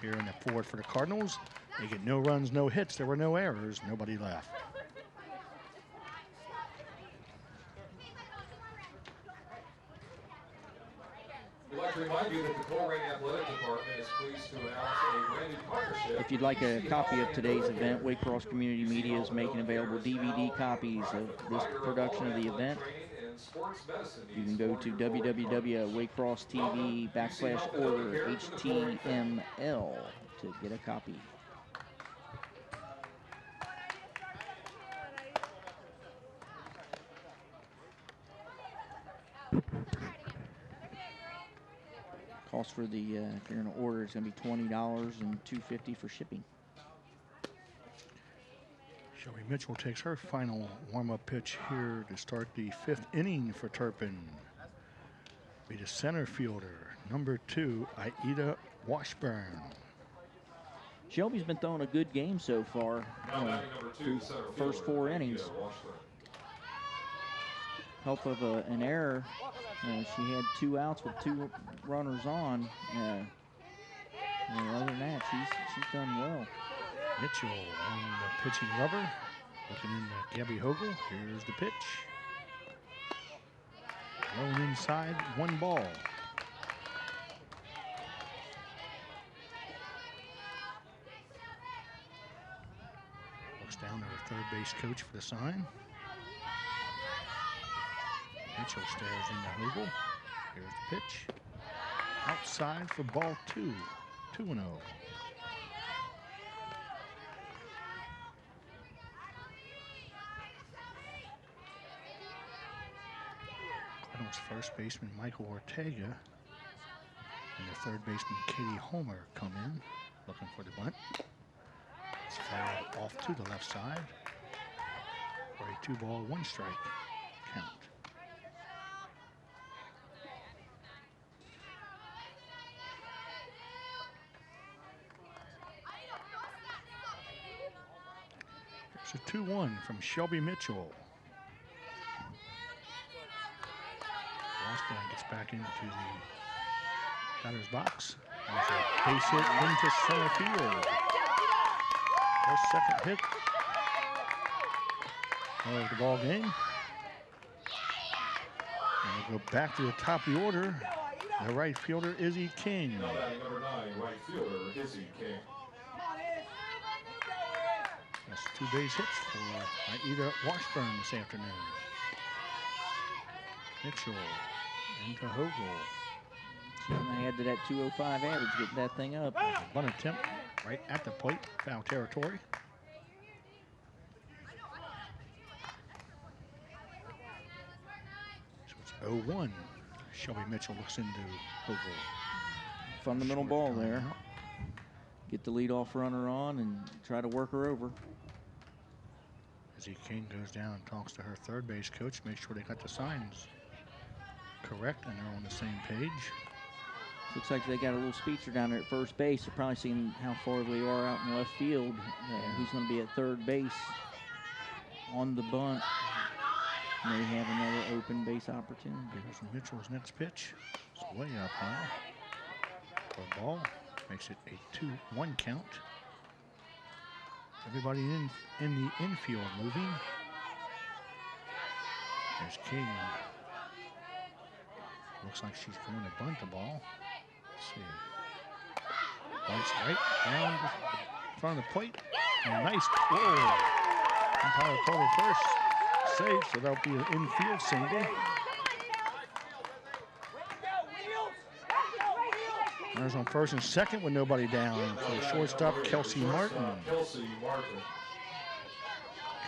here in the fourth for the Cardinals. They get no runs, no hits. There were no errors. Nobody left. We'd like to remind you that the Colerain Athletic Department is pleased to announce a branded partnership. If you'd like a copy of today's event, Waycross Community Media is making available DVD copies of this production of the event. You can go to www.waycrosstv.order/HTML to get a copy. Cost for the, if you're going to order, it's going to be $20 and $2.50 for shipping. Shelby Mitchell takes her final warm-up pitch here to start the 5th inning for Turpin. Be the center fielder, number 2, Aida Washburn. Shelby's been throwing a good game so far through first 4 innings. Help of an error. She had 2 outs with 2 runners on. Other than that, she's done well. Mitchell on the pitching rubber, looking into Gabby Hogle. Here's the pitch. Thrown inside, 1 ball. Looks down to her third base coach for the sign. Mitchell stares into Hogle. Here's the pitch. Outside for ball 2. 2-0. Cardinals first baseman Michael Ortega and the third baseman Katie Homer come in looking for the bunt. It's fouled off to the left side for a 2-ball, 1-strike count. It's a 2-1 from Shelby Mitchell. Washburn gets back into the batter's box. There's a base hit into center field. Her second hit of the ball game. And we'll go back to the top of the order. The right fielder, Izzy King. Now batting number 9, right fielder, Izzy King. That's 2 base hits for Aida Washburn this afternoon. Mitchell into Hogel. She's going to add to that 205 average, getting that thing up. One attempt right at the plate, foul territory. So it's 0-1. Shelby Mitchell looks into Hogel. Fundamental Short ball timeout. there. Get the leadoff runner on and try to work her over. Izzy King goes down and talks to her third base coach, make sure they got the signs correct and they're on the same page. Looks like they got a little speedster down there at first base. They're probably seeing how far they are out in left field. Who's going to be at third base on the bunt. May have another open base opportunity. Here's Mitchell's next pitch. It's way up high. For a ball. Makes it a 2-1 count. Everybody in the infield moving. There's King. Looks like she's going to bunt the ball. Let's see. Bunts right down in front of the plate. And a nice whoa. Umpire called her first. Safe, so that'll be an infield single. Runners on first and second with nobody down. For the shortstop, Kelsey Martin.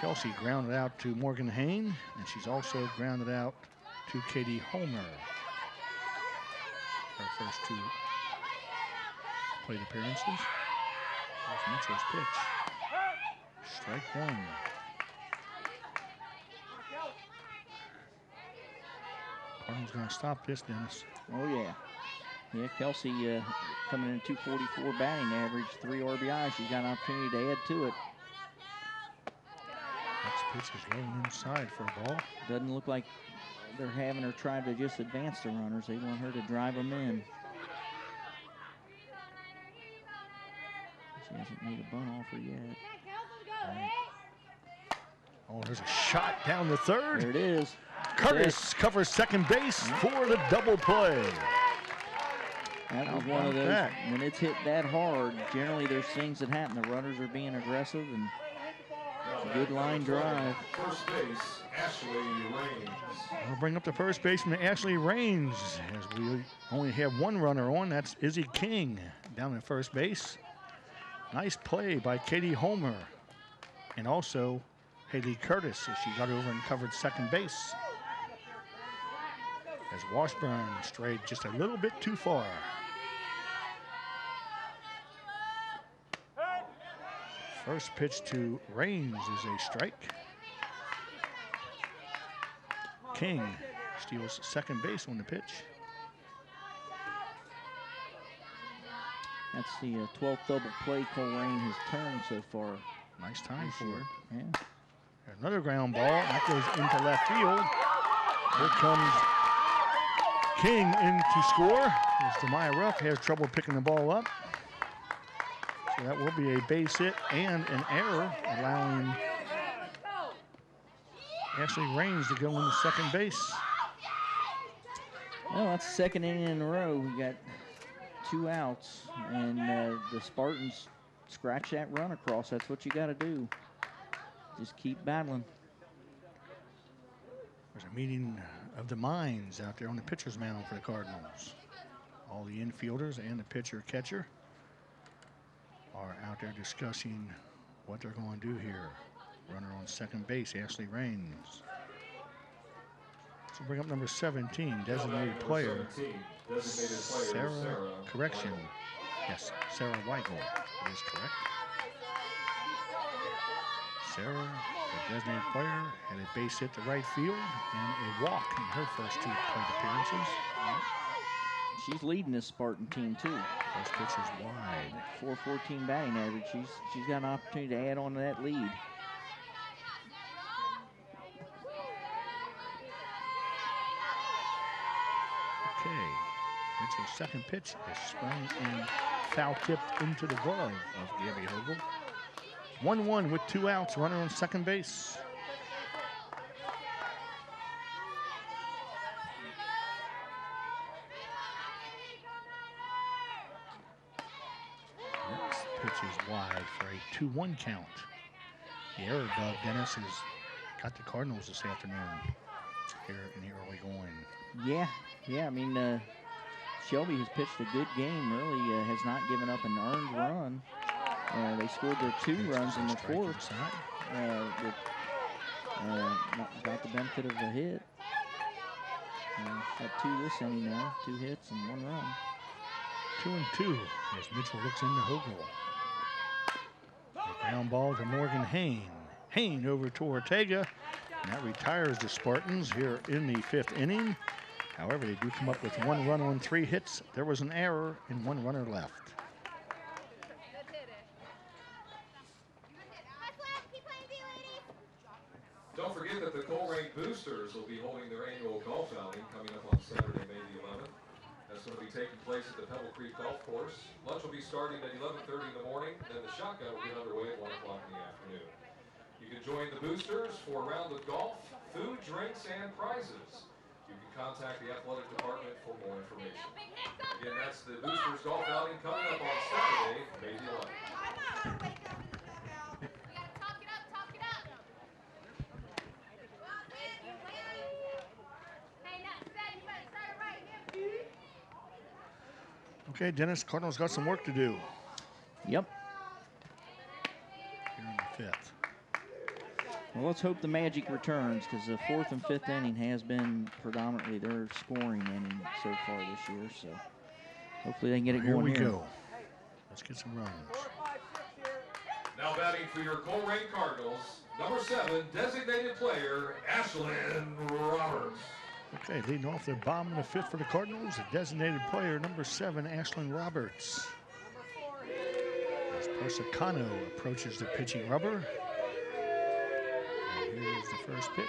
Kelsey grounded out to Morgan Hain, and she's also grounded out to Katie Homer. Her first two plate appearances. There's Mitchell's pitch. Strike one. Cardinals gonna stop this, Dennis. Oh, yeah. Yeah, Kelsey coming in 244 batting average, 3 RBIs. She's got an opportunity to add to it. Next pitch is rolling inside for a ball. Doesn't look like they're having her try to just advance the runners. They want her to drive them in. She hasn't made a bunt offer yet. Oh, there's a shot down the third. There it is. Curtis covers second base for the double play. That was one of those, when it's hit that hard, generally there's things that happen. The runners are being aggressive, and it's a good line drive. First base, Ashley Raines. We'll bring up the first baseman, Ashley Raines, as we only have one runner on. That's Izzy King down at first base. Nice play by Katie Homer, and also Haley Curtis as she got over and covered second base. As Washburn strayed just a little bit too far. First pitch to Raines is a strike. King steals second base on the pitch. That's the 12th double play Colerain has turned so far. Nice time for Sure. it. Yeah. There's another ground ball. That goes into left field. Here comes King in to score. As Demaya Ruff has trouble picking the ball up. So that will be a base hit and an error, allowing Ashley Raines to go into second base. Well, that's the second inning in a row. We got 2 outs, and the Spartans scratch that run across. That's what you got to do. Just keep battling. There's a meeting of the minds out there on the pitcher's mound for the Cardinals. All the infielders and the pitcher-catcher are out there discussing what they're going to do here. Runner on second base, Ashley Raines. So bring up number 17, designated player, Sarah, correction. Yes, Sarah Weigel is correct. Sarah, the designated player, had a base hit to right field and a walk in her first 2 plate appearances. She's leading this Spartan team, too. First pitch is wide. 414 batting average. She's got an opportunity to add on to that lead. Okay. Mitchell's second pitch is sprung and foul tipped into the glove of Gabby Hogel. 1-1 with 2 outs, runner on second base. Next pitch is wide for a 2-1 count. The error bug, Dennis, has got the Cardinals this afternoon here in the early going. Yeah, I mean, Shelby has pitched a good game, really has not given up an earned run. They scored their 2 runs in the 4th. Got the benefit of a hit. Got 2 this inning now, 2 hits and 1 run. 2-2 as Mitchell looks into Hogel. A ground ball to Morgan Hain. Hain over to Ortega. And that retires the Spartans here in the 5th inning. However, they do come up with 1 run on 3 hits. There was an error and 1 runner left. Don't forget that the Colerain Boosters will be holding their annual golf outing coming up on Saturday, May the 11th. That's going to be taking place at the Pebble Creek Golf Course. Lunch will be starting at 11:30 in the morning, then the shotgun will get underway at 1 o'clock in the afternoon. You can join the Boosters for a round of golf, food, drinks, and prizes. You can contact the athletic department for more information. Again, that's the Boosters Golf Outing coming up on Saturday, May the 11th. Okay, Dennis, Cardinals got some work to do Yep. here in the 5th. Well, let's hope the magic returns, because the 4th and 5th inning has been predominantly their scoring inning so far this year. So hopefully they can get it going here. Here we go. Let's get some runs. Now batting for your Colerain Cardinals, number 7, designated player, Ashlyn Roberts. Okay, leading off the bottom of the 5th for the Cardinals, the designated player, number 7, Ashlyn Roberts. As Persicano approaches the pitching rubber. And here's the first pitch.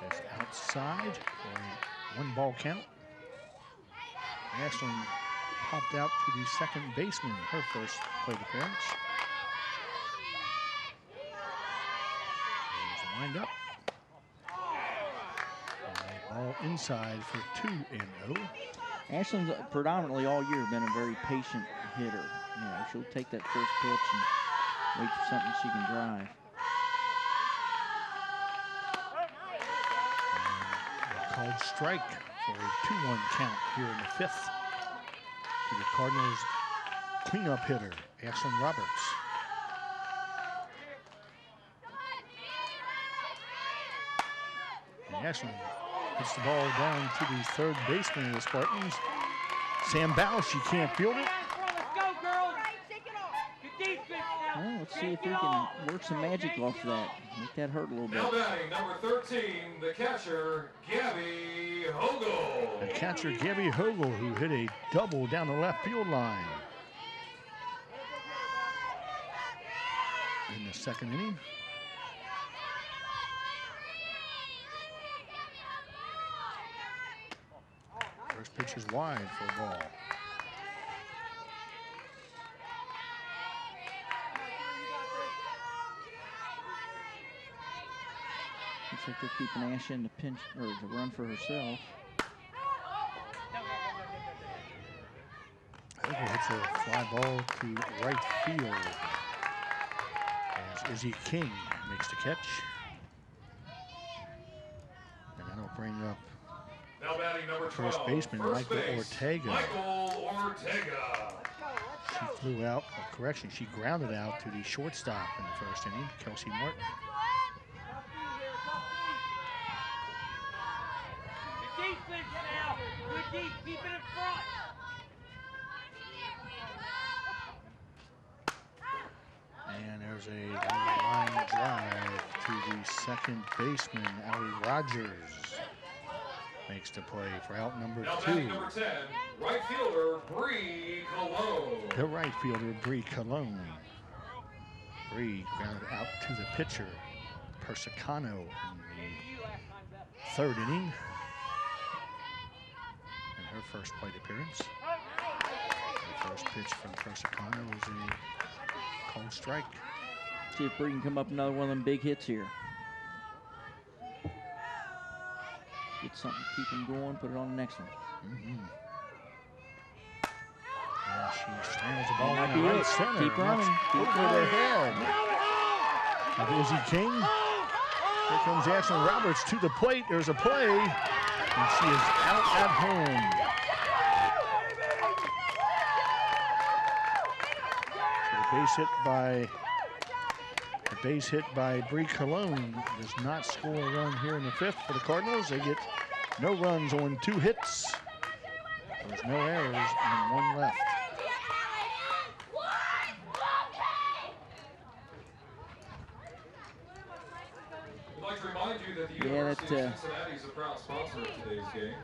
That's outside for a 1-ball count. Ashlyn popped out to the second baseman, her first plate appearance. There's the windup. All inside for 2-0. Ashlyn's predominantly all year been a very patient hitter. You know, she'll take that first pitch and wait for something she can drive. And a called strike for a 2-1 count here in the 5th to the Cardinals cleanup hitter, Ashlyn Roberts. And Ashlyn hits the ball down to the third baseman of the Spartans. Sam Bausch, she can't field it. Let's go, girls. Good defense now. Well, let's see if we can work some magic off that. Make that hurt a little Now bit. batting, number 13, the catcher, Gabby Hogel. The catcher, Gabby Hogel, who hit a double down the left field line in the 2nd inning. First pitch is wide for a ball. Looks like they're keeping Ash in to pinch or to run for herself. Hogel hits a fly ball to right field as Izzy King makes the catch. And that'll bring up Now batting, number 12, first baseman, first Michael base, Ortega. Michael Ortega. She flew out, correction, she grounded out to the shortstop in the 1st inning, Kelsey Martin. Good defense now. Good deep. Keep it in front. And there's a line drive to the second baseman, Allie Rogers. Makes the play for out number Now 2. batting, number 10, right fielder, Bree Cologne. The right fielder, Bree Cologne. Bree grounded out to the pitcher, Persicano, in the 3rd inning. And her first plate appearance. The first pitch from Persicano was a cold strike. See if Bree can come up another one of them big hits here. Get something, keep him going, put it on the next one. And she strands the ball Might in be right it. center. Keep running. That's Keep over the running. head of Izzy King. Here comes Ashlyn Roberts to the plate. There's a play, and she is out at home. The base hit by Bree Cologne does not score a run here in the 5th for the Cardinals. They get no runs on 2 hits. There's no errors and 1 left. We'd like to remind you that the University of Cincinnati is a proud sponsor of today's game.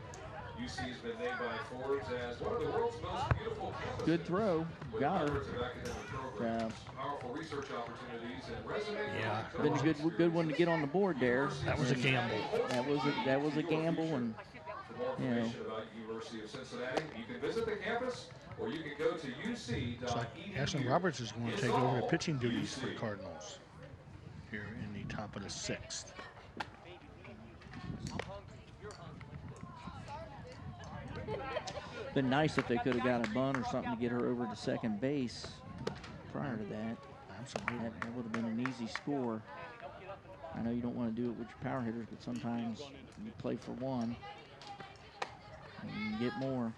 UC has been named by Forbes as one of the world's most beautiful campuses. Good throw. Got her. Powerful research opportunities and resonating. Yeah, been a good one to get on the board there. That was a gamble. That was a gamble, and For more information about University of Cincinnati, you can visit the campus or you can go to uc.edu. Looks like Ashlyn Roberts is going to take over the pitching duties for the Cardinals here in the top of the 6th. been nice if they could have got a bunt or something to get her over to second base prior to that. Absolutely. That would have been an easy score. I know you don't want to do it with your power hitters, but sometimes you play for one and you can get more.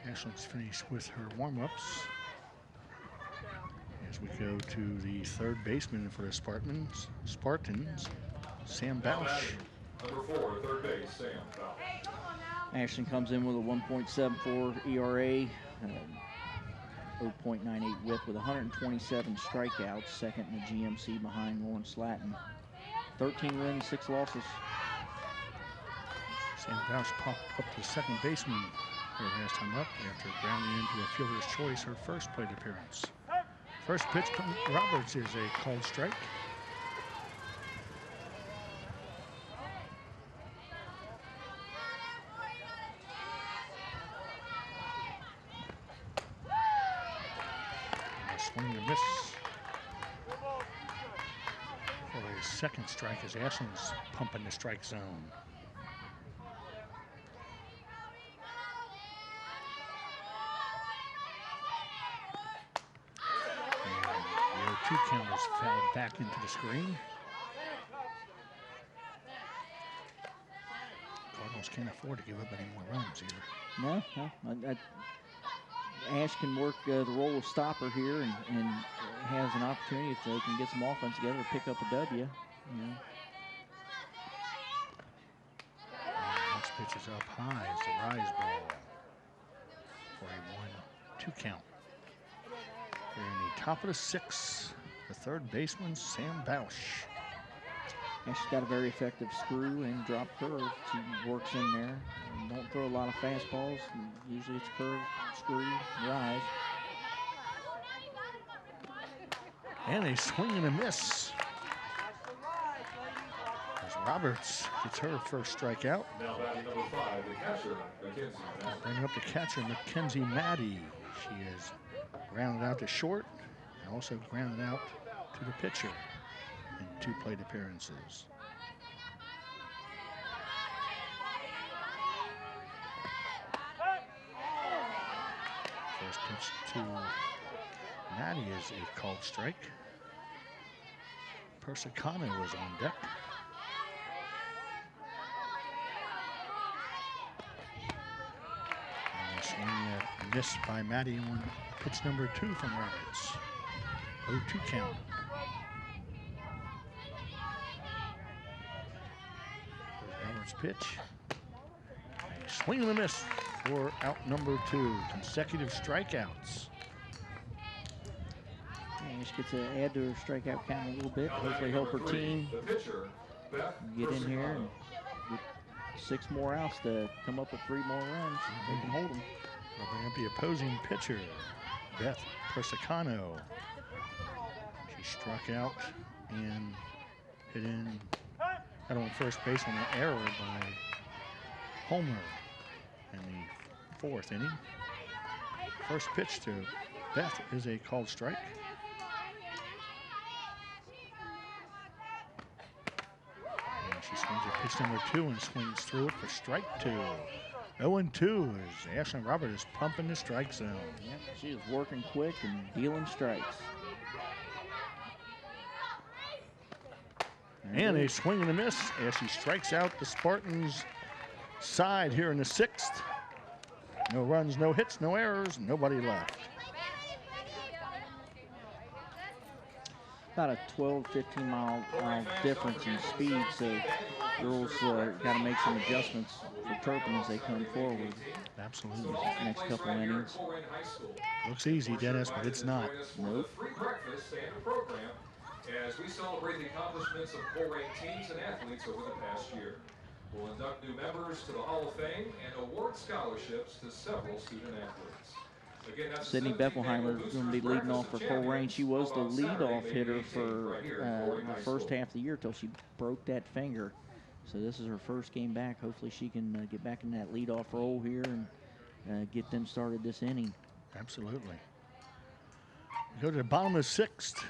Ashlyn's finished with her warm-ups. As we go to the 3rd baseman for the Spartans, Sam Bausch. Number 4, third base, Sam Bausch. Ashton comes in with a 1.74 ERA, 0.98 whip with 127 strikeouts, second in the GMC behind Lawrence Slatton. 13 wins, 6 losses. Sam Bausch popped up to second baseman her last time up after grounding into a fielder's choice her first plate appearance. First pitch from Roberts is a called strike. And a swing and a miss for a second strike as Ashlyn's pumping the strike zone. Two counters fell back into the screen. Cardinals can't afford to give up any more runs either. No. Ash can work the role of stopper here and has an opportunity if they can get some offense together to pick up a W. You know. Next pitch is up high. It's a rise ball for a 1-2 count. Here in the top of the 6th, the third baseman, Sam Bausch. And she's got a very effective screw and drop curve. She works in there. And don't throw a lot of fastballs. Usually it's curve, screw, rise. And a swing and a miss. As Roberts gets her first strikeout. Now batting number 5, the catcher, Mackenzie Maddie. Bringing up the catcher, Mackenzie Maddie. She is grounded out to short and also grounded out to the pitcher in 2 plate appearances. First pitch to Maddie is a called strike. Persicano is on deck. And a swing and a miss by Maddie on pitch number 2 from Roberts. 0-2 count. Roberts' pitch. A swing and a miss for out number 2. Consecutive strikeouts. And she gets to add to her strikeout count a little bit. Hopefully help her team get in here and get 6 more outs to come up with 3 more runs. They can hold them. We'll bring up the opposing pitcher, Beth Persicano. She struck out and hit in out on first base on an error by Homer in the 4th inning. First pitch to Beth is a called strike. And she swings at pitch number 2 and swings through it for strike 2. 0-2 as Ashlyn Robert is pumping the strike zone. Yep, she is working quick and dealing strikes. And a swing and a miss as she strikes out the Spartans' side here in the 6th. No runs, no hits, no errors, nobody left. About a 12, 15 mile difference in speed, so girls got to make some adjustments for Turpin as they come forward. Absolutely. Next couple innings. Looks easy, Dennis, but it's not. Nope. Free breakfast and a program as we celebrate the accomplishments of Colerain teams and athletes over the past year. We'll induct new members to the Hall of Fame and award scholarships to several student athletes. Again, that's Sydney Beckelheimer is going to be leading off for Colerain. She was the leadoff hitter for the first half of the year till she broke that finger. So this is her first game back. Hopefully she can get back in that leadoff role here and get them started this inning. Absolutely. We go to the bottom of the 6th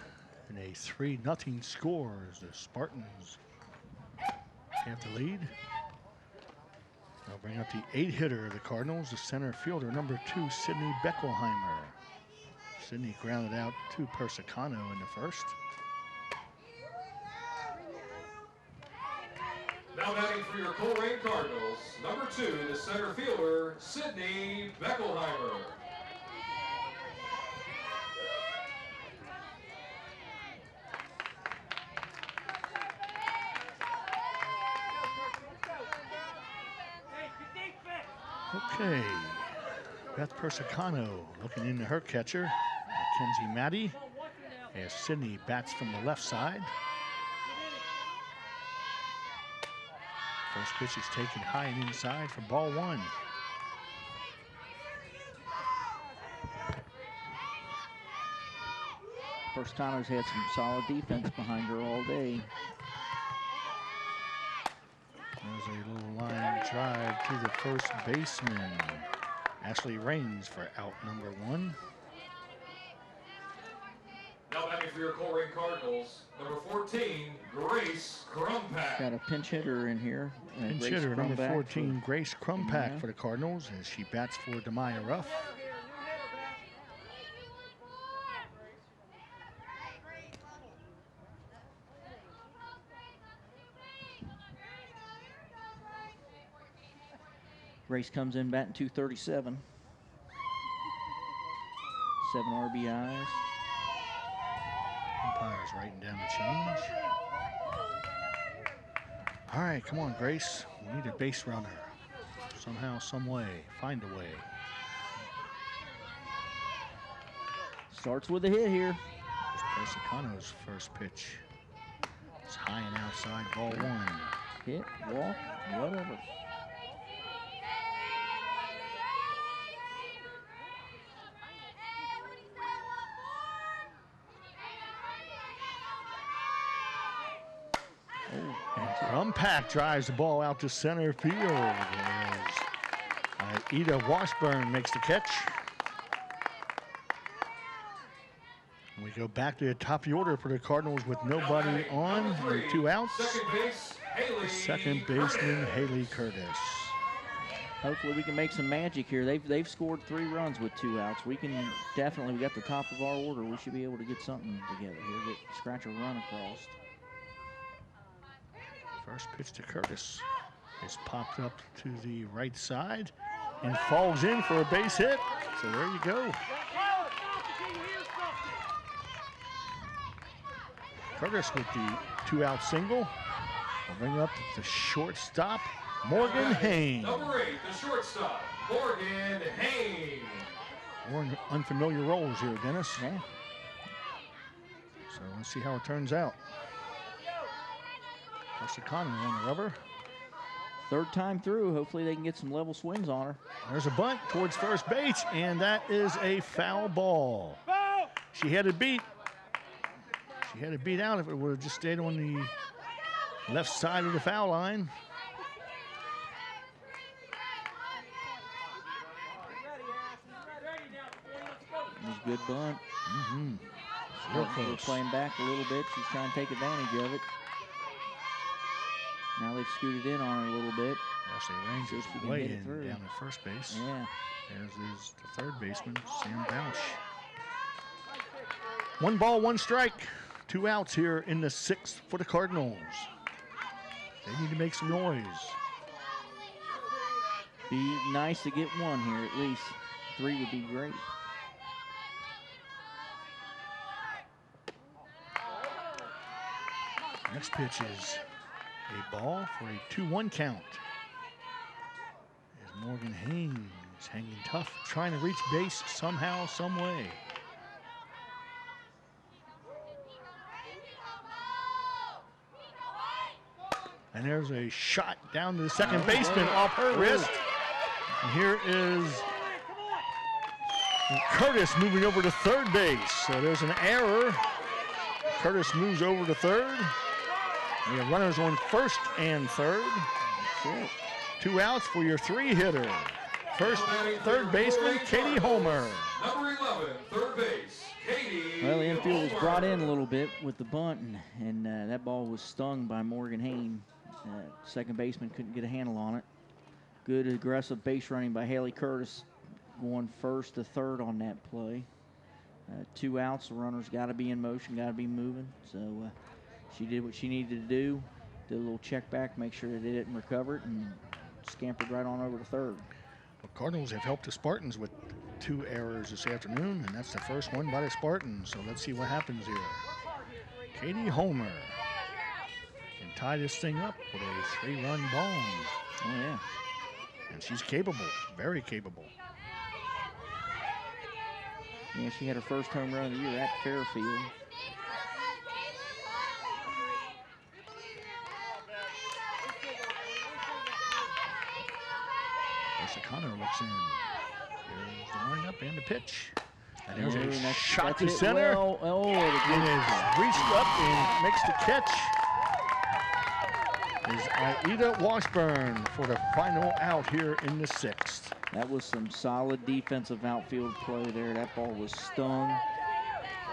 and a 3-0 score as the Spartans have the lead. They'll bring up the 8-hitter of the Cardinals, the center fielder, number 2, Sydney Beckelheimer. Sydney grounded out to Persicano in the first. Now batting for your Colerain Cardinals, number 2, the center fielder, Sydney Beckelheimer. Okay, Beth Persicano looking into her catcher, Mackenzie Maddie, as Sydney bats from the left side. First pitch is taken high and inside for ball 1. Persicano's had some solid defense behind her all day. There's a little line drive to the first baseman, Ashley Raines, for out number 1. Now batting for your Colerain Cardinals, number 14, Grace Crumpack. Got a pinch hitter in here. Pinch Grace hitter number Crumpack 14, Grace Crumpack Yeah. for the Cardinals as she bats for Demaya Ruff. Grace comes in batting 237. 7 RBIs. Umpire's writing down the change. All right, come on, Grace. We need a base runner. Somehow, some way, find a way. Starts with a hit here. It's Persicano's first pitch. It's high and outside, ball 1. Hit, walk, whatever. And Crumpack drives the ball out to center field as Ida Washburn makes the catch. We go back to the top of the order for the Cardinals with nobody on and 2 outs. Second base, Haley Second baseman, Curtis. Haley Curtis. Hopefully we can make some magic here. They've scored 3 runs with 2 outs. We can definitely, we got the top of our order. We should be able to get something together here, scratch a run across. First pitch to Curtis is popped up to the right side and falls in for a base hit. So there you go. Curtis with the 2-out single. We'll bring up the shortstop, Morgan Haynes. Number 8, the shortstop, Morgan Haynes. More unfamiliar roles here, Dennis. Yeah. So let's see how it turns out. Persicano on the rubber. 3rd time through. Hopefully they can get some level swings on her. There's a bunt towards first base, and that is a foul ball. She had it beat. She had it beat out if it would have just stayed on the left side of the foul line. It was a good bunt. Real We're close. playing back a little bit. She's trying to take advantage of it. Now they've scooted in on her a little bit. Yeah, Actually, Rangers See if she can way hit it in through. down at first base. Yeah. As is the third baseman, Sam Bausch. 1 ball, 1 strike. 2 outs here in the 6th for the Cardinals. They need to make some noise. Be nice to get 1 here at least. 3 would be great. Next pitch is a ball for a 2-1 count. As Morgan Haynes hanging tough, trying to reach base somehow, some way. And there's a shot down to the second baseman off her wrist. And here is Curtis moving over to third base. So there's an error. Curtis moves over to third. We have runners on first and third. 2 outs for your 3-hitter. Third baseman, Katie Homer. Number 11, third base, Katie. Well, the infield was brought in a little bit with the bunt, and that ball was stung by Morgan Haynes. Second baseman couldn't get a handle on it. Good aggressive base running by Haley Curtis, going first to third on that play. 2 outs, the runner's got to be in motion, got to be moving. So she did what she needed to do, did a little check back, make sure that they didn't recover it, and scampered right on over to third. The Cardinals have helped the Spartans with 2 errors this afternoon, and that's the first one by the Spartans. So let's see what happens here. Katie Homer can tie this thing up with a 3-run bomb. Oh, yeah. And she's capable, very capable. Yeah, she had her first home run of the year at Fairfield. Connor looks in. Here's the lineup and the pitch. And there's Oh, a shot to center. Well. Oh, It is reached up and makes the catch. Is Aida Washburn for the final out here in the 6th. That was some solid defensive outfield play there. That ball was stung,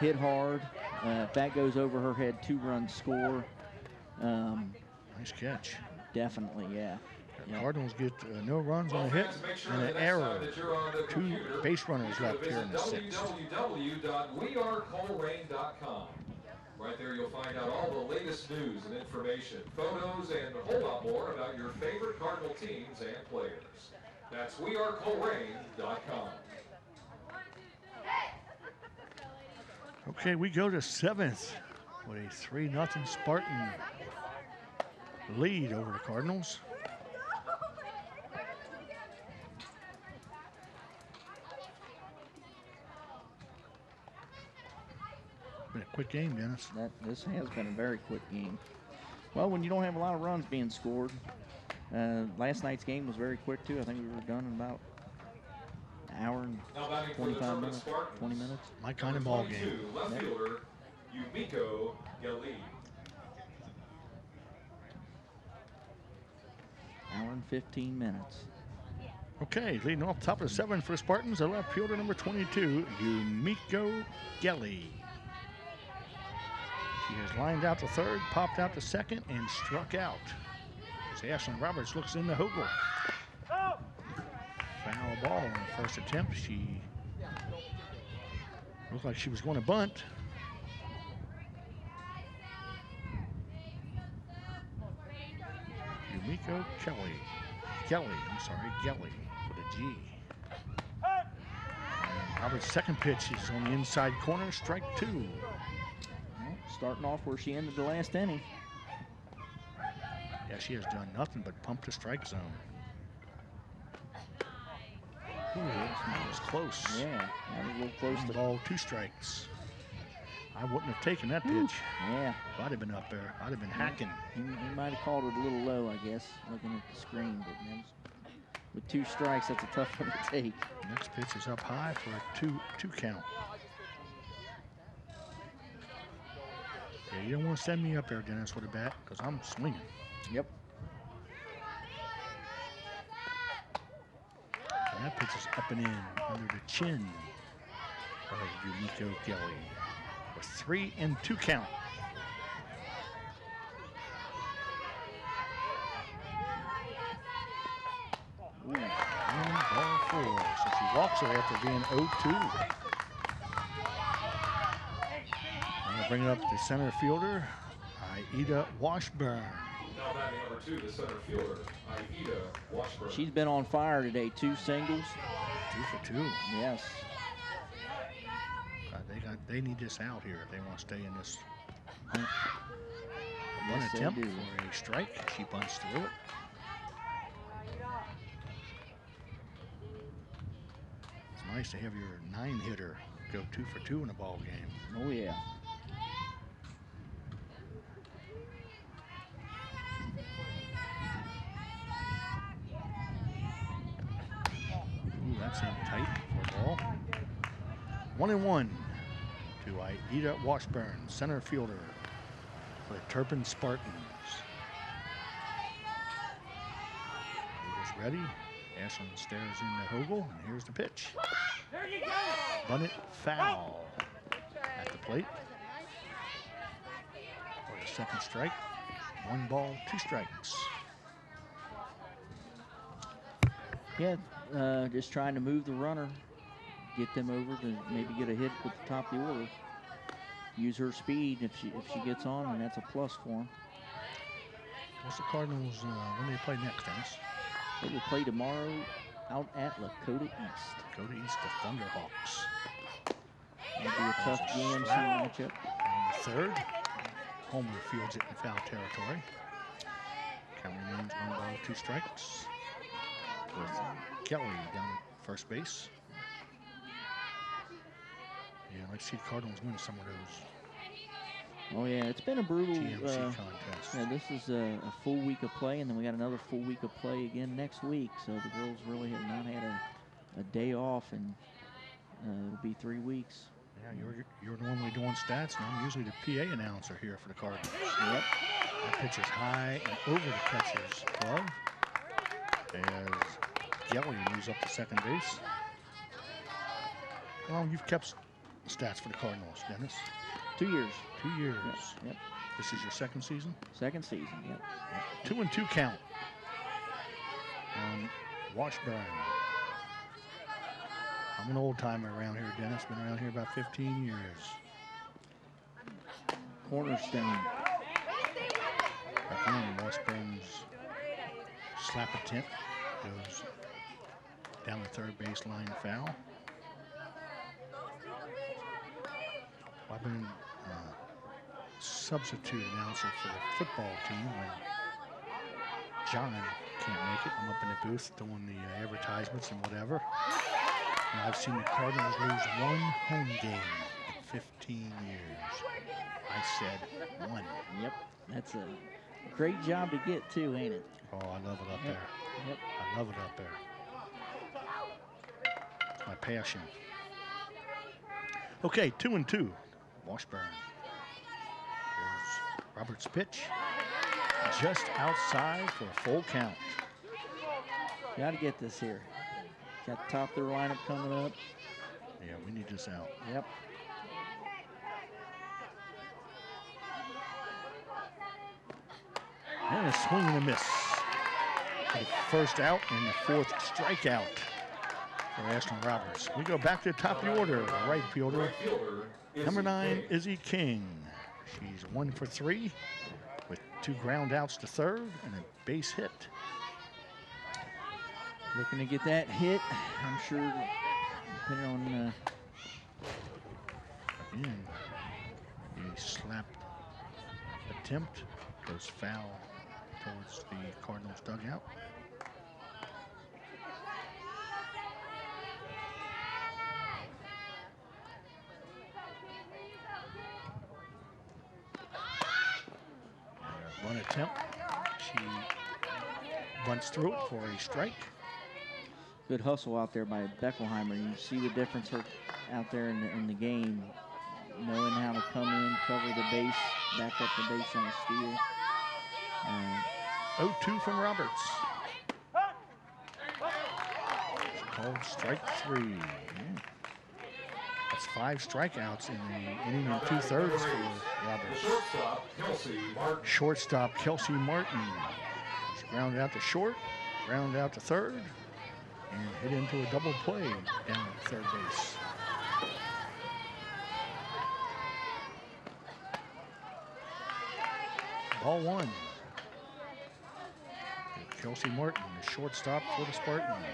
hit hard. If that goes over her head, 2-run score. Nice catch. Definitely, yeah. The Cardinals get no runs on a hit and an error. 2 base runners left here in the 6th. www.wearecolerain.com. Right there you'll find out all the latest news and information, photos, and a whole lot more about your favorite Cardinal teams and players. That's wearecolerain.com. Okay, we go to 7th with a 3-0 Spartan lead over the Cardinals. Been a quick game, Dennis. This has been a very quick game. Well, when you don't have a lot of runs being scored, last night's game was very quick too. I think we were done in about an hour and 25 minutes, 20 minutes. My kind of ball game. Left fielder, Yumiko Gali. Hour and 15 minutes. Okay, leading off top of the 7 for the Spartans, the left fielder number 22, Yumiko Gelly. She has lined out to third, popped out to second, and struck out. As Ashlyn Roberts looks in the Hogel. Foul ball on the first attempt. She looked like she was going to bunt. Yumiko Gelly. Gelly with a G. And Roberts' second pitch is on the inside corner, strike 2. Well, starting off where she ended the last inning. Yeah, she has done nothing but pump the strike zone. Ooh, that was close. Yeah, that was a little close to ball, 2 strikes. I wouldn't have taken that pitch. Yeah. If I'd have been up there, I'd have been hacking. He might have called it a little low, I guess, looking at the screen. But with 2 strikes, that's a tough one to take. Next pitch is up high for a 2 count. Yeah, you don't want to send me up there, Dennis, with a bat, because I'm swinging. Yep. And that pitch is up and in under the chin of Yumiko Gelly. A 3-2 count. answer after being 0-2. I'm going to bring it up to center fielder, Aida Washburn. Now batting number 2, the center fielder, Aida Washburn. She's been on fire today. 2 singles. 2 for 2. Yes. They need this out here if they want to stay in this. One Yes, they attempt do. for a strike. She bunts through it. It's nice to have your 9-hitter go 2 for 2 in a ball game. Oh, yeah. Ooh, that's in tight for a ball. 1-1 to Aida Washburn, center fielder for the Turpin Spartans. Aida's ready. Ashland stares into Hogel, and here's the pitch. There you go. Bunt it foul at the plate for the second strike. 1 ball, 2 strikes. Yeah, just trying to move the runner, get them over to maybe get a hit with the top of the order. Use her speed if she gets on, and that's a plus for them. What's the Cardinals, when do they play next, Dennis? They will play tomorrow out at Lakota East. Go to East, the Thunderhawks. That'll be a tough GMC matchup. On the third, Homer fields it in foul territory. Count remains 1 ball, 2 strikes. With Kelly down at first base. Yeah, let's see the Cardinals win some of those Oh yeah, it's been a brutal. GMC contests. Yeah, this is a full week of play, and then we got another full week of play again next week. So the girls really have not had a day off, and it'll be 3 weeks. Yeah, you're normally doing stats, and I'm usually the PA announcer here for the Cardinals. Yep. That pitch is high and over the catcher's glove as Gelly moves up to second base. How long you've kept stats for the Cardinals, Dennis? 2 years. 2 years. Yep. This is your second season? Second season. Yep. 2-2 count on Washburn. I'm an old timer around here, Dennis. Been around here about 15 years. Cornerstone. Again, Washburn's slap attempt goes down the third baseline foul. I've been substitute announcer for the football team when John can't make it. I'm up in the booth doing the advertisements and whatever. And I've seen the Cardinals lose 1 home game in 15 years. I said 1. Yep. That's a great job to get too, ain't it? Oh, I love it up there. Yep. I love it up there. It's my passion. Okay, 2-2. Washburn. Here's Roberts' pitch. Just outside for a full count. Got to get this here. Got the top of their lineup coming up. Yeah, we need this out. Yep. And a swing and a miss. The first out and the 4th strikeout for Ashton Roberts. We go back to the top of the order. The right fielder, number 9, Izzy King. She's 1 for 3 with 2 ground outs to third and a base hit. Looking to get that hit. I'm sure, depending on. Again, a slap attempt goes foul towards the Cardinals dugout. One attempt. She bunts through it for a strike. Good hustle out there by Beckelheimer. You see the difference out there in the game, knowing how to come in, cover the base, back up the base on a steal. 0-2 from Roberts. It's called strike 3. Yeah. That's 5 strikeouts in the inning and 2/3 for Roberts. Shortstop, Kelsey Martin. Shortstop Kelsey Martin. She's grounded out to short, grounded out to third. and hit into a double play down at third base. Ball one. Kelsey Martin, the shortstop for the Spartans.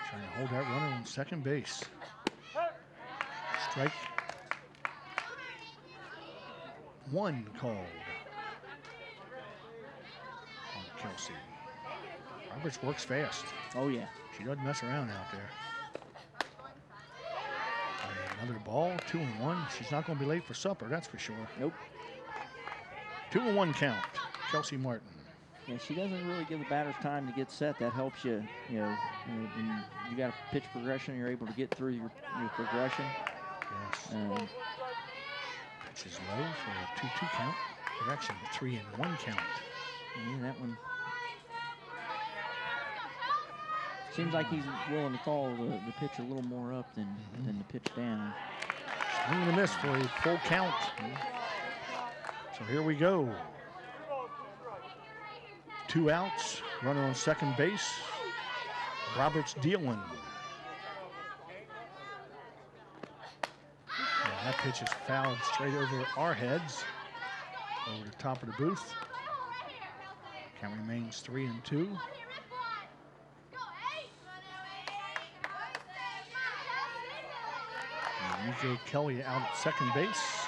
Trying to hold that runner on second base. Strike one called on Kelsey. Roberts works fast. Oh, yeah. She doesn't mess around out there. And another ball, 2-1. She's not going to be late for supper, that's for sure. Nope. 2-1 count, Kelsey Martin. Yeah, she doesn't really give the batters time to get set. That helps you, you know, when you got a pitch progression, you're able to get through your progression. Yes. Pitch is low for a 2-2 count. Correction, 3-1 count. Yeah, that one. Seems like he's willing to call the pitch a little more up than the pitch down. Swing and a miss for a full count. So here we go. 2 outs, runner on second base. Roberts dealing. And that pitch is fouled straight over our heads, over the top of the booth. Count remains 3-2. Nico Kelly out at second base.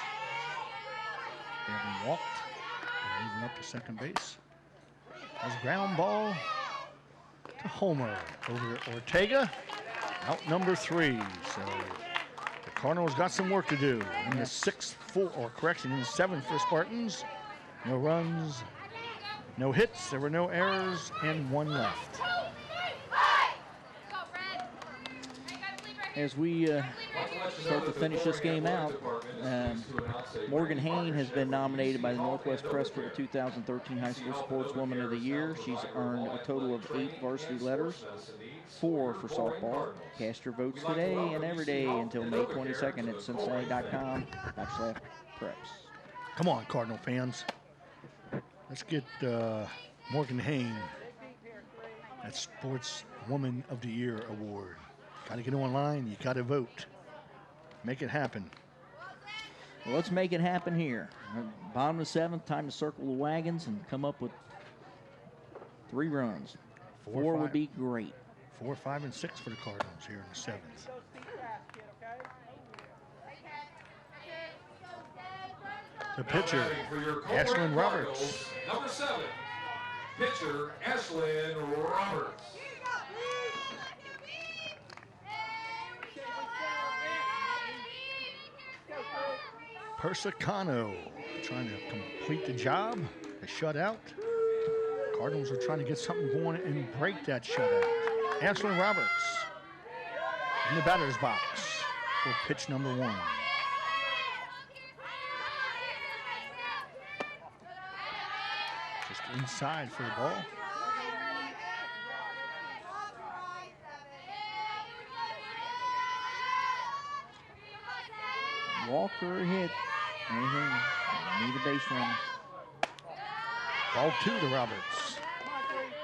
They have been walked and moving up to second base. That's ground ball to Homer over Ortega. Out number 3. So the Cardinals got some work to do in the 7th for the Spartans. No runs, no hits, there were no errors, and 1 left. As we start to finish this game out, Morgan Hain has been nominated by the Northwest Press for the 2013 High School Sportswoman of the Year. She's earned a total of 8 varsity letters, 4 for softball. Cast your votes today and every day until May 22nd at Cincinnati.com/preps. Come on, Cardinal fans. Let's get Morgan Hain that Sportswoman of the Year award. Got to get online. You got to vote. Make it happen. Well, let's make it happen here. Bottom of the 7th, time to circle the wagons and come up with 3 runs. 4 would be great. 4, 5, and 6 for the Cardinals here in the 7th. The pitcher, Ashlyn Roberts. Number 7, pitcher Ashlyn Roberts. Persicano trying to complete the job, a shutout. Cardinals are trying to get something going and break that shutout. Ashlyn Roberts in the batter's box for pitch number 1. Just inside for the ball. Walker hit. Anything? Need a base run. Ball 2 to Roberts.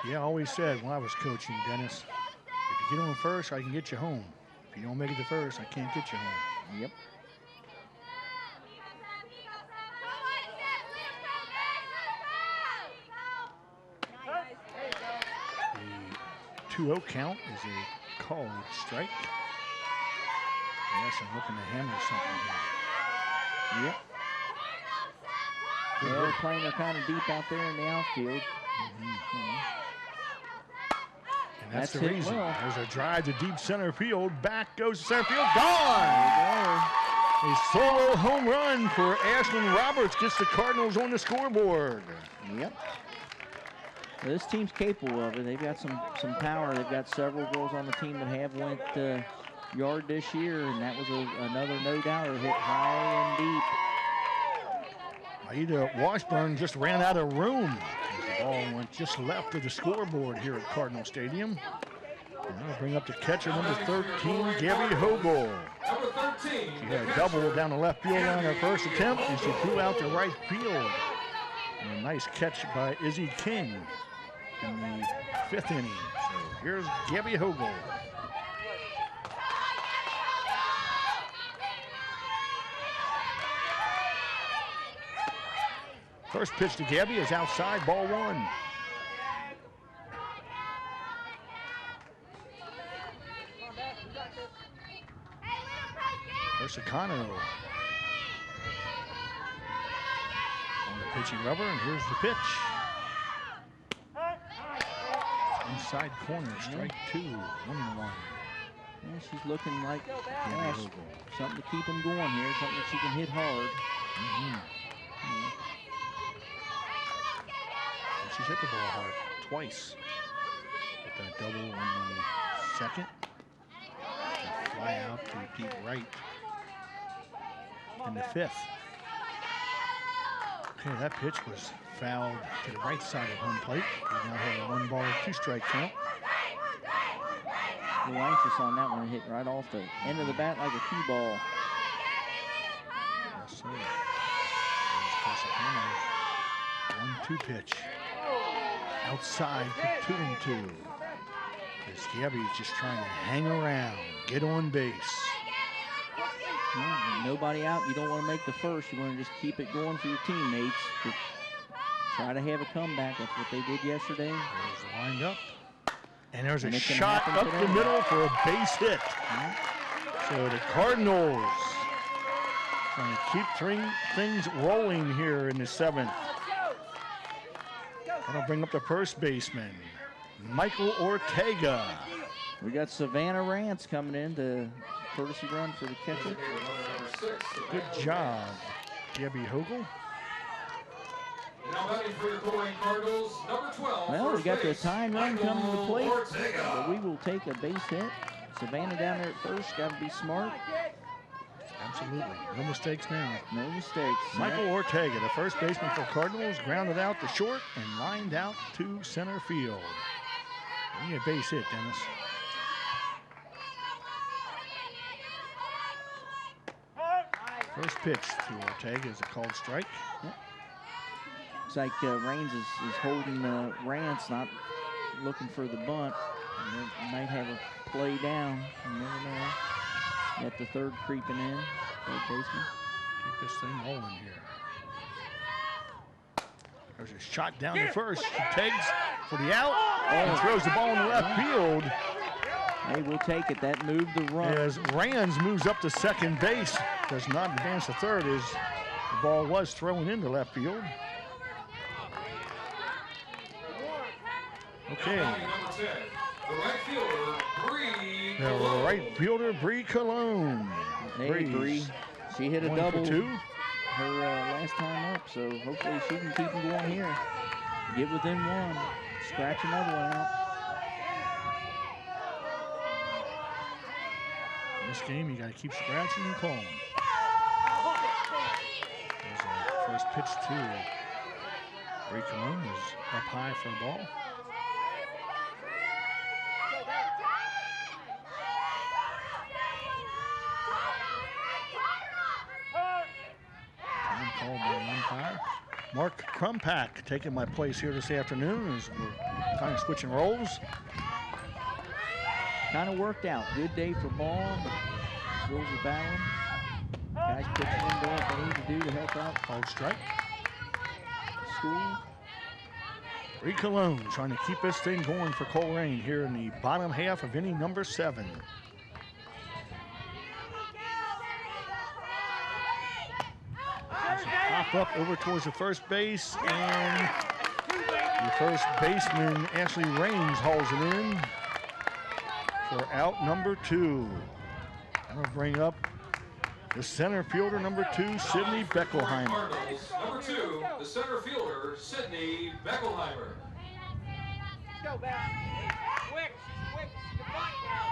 Yeah, I always said when I was coaching, Dennis, if you get on first, I can get you home. If you don't make it to first, I can't get you home. Yep. The 2-0 count is a called strike. Yes, I'm looking to handle something here. Yep. They're playing her kind of deep out there in the outfield. And that's the hit reason. well. There's a drive to deep center field. Back goes to center field. Gone! A solo home run for Ashlyn Roberts gets the Cardinals on the scoreboard. Yep. Well, this team's capable of it. They've got some power. They've got several girls on the team that have went yard this year, and that was another no-doubter hit high and deep. Aida Washburn just ran out of room. The ball went just left of the scoreboard here at Cardinal Stadium. And that'll bring up the catcher, number 13, Gabby Hogel. Number 13. She had a double down the left field line her first attempt, and she flew out to right field. And a nice catch by Izzy King. in the 5th inning. So here's Gabby Hogel. First pitch to Gabby is outside, ball 1. Persicano on the pitching rubber, and here's the pitch. Inside corner, strike 2, 1-1. Yeah, she's looking like something to keep them going here, something that she can hit hard. And she's hit the ball hard twice. With that double on the 2nd. And fly out to deep right in the 5th. Okay, that pitch was fouled to the right side of home plate. We now have a 1-ball, 2-strike count. A little anxious on that one, hit right off the end of the bat like a cue ball. Yes, sir. There's 1-2 pitch. Outside for 2-2. As Gabby's just trying to hang around, get on base. Well, nobody out, you don't want to make the first. You want to just keep it going for your teammates to try to have a comeback. That's what they did yesterday. There's lined up. And there's a shot up the middle for a base hit. So the Cardinals trying to keep things rolling here in the 7th. That'll bring up the first baseman, Michael Ortega. We got Savannah Rance coming in to courtesy run for the catcher. Good job, Gabby Hogel. Now batting for the Colerain Cardinals, number 12. Well, we got the tying run coming to the plate, but we will take a base hit. Savannah down there at first, got to be smart. Absolutely, no mistakes now. No mistakes. Michael Ortega, the first baseman for Cardinals, grounded out to short and lined out to center field. We need a base hit, Dennis. First pitch to Ortega is a called strike. Yep. Looks like Raines is holding Rance, not looking for the bunt. And they might have a play down. You never know. Got the 3rd creeping in, 3rd baseman. Keep this thing rolling here. There's a shot down to first. Tags for the out and throws the ball in the left field. Hey, we'll take it. That moved the run. As Rands moves up to second base, does not advance to third as the ball was thrown into left field. Okay. The right fielder, Bree. The right fielder, Bree Cologne. Hey, Bree. She hit a 1 double for 2. her last time up, so hopefully she can keep them going here. Get within 1. Scratch another one out. In this game, you got to keep scratching and calling. There's a first pitch to Bree Cologne, is up high for a ball. Time called by the umpire. Mark Krumpak taking my place here this afternoon as we're kind of switching roles. Kind of worked out. Good day for ball. Girls are battling. Guys pitching in doing what they need to do to help out. Called strike. School. Bree Cologne trying to keep this thing going for Colerain here in the bottom half of inning number 7. Pop up over towards the first base, and the first baseman, Ashley Raines, hauls it in for out number 2. That'll bring up the center fielder, number 2, Sydney Beckelheimer. Cardinals, number 2, the center fielder, Sydney Beckelheimer. Go back. Quick. She's quick. She's the fight now.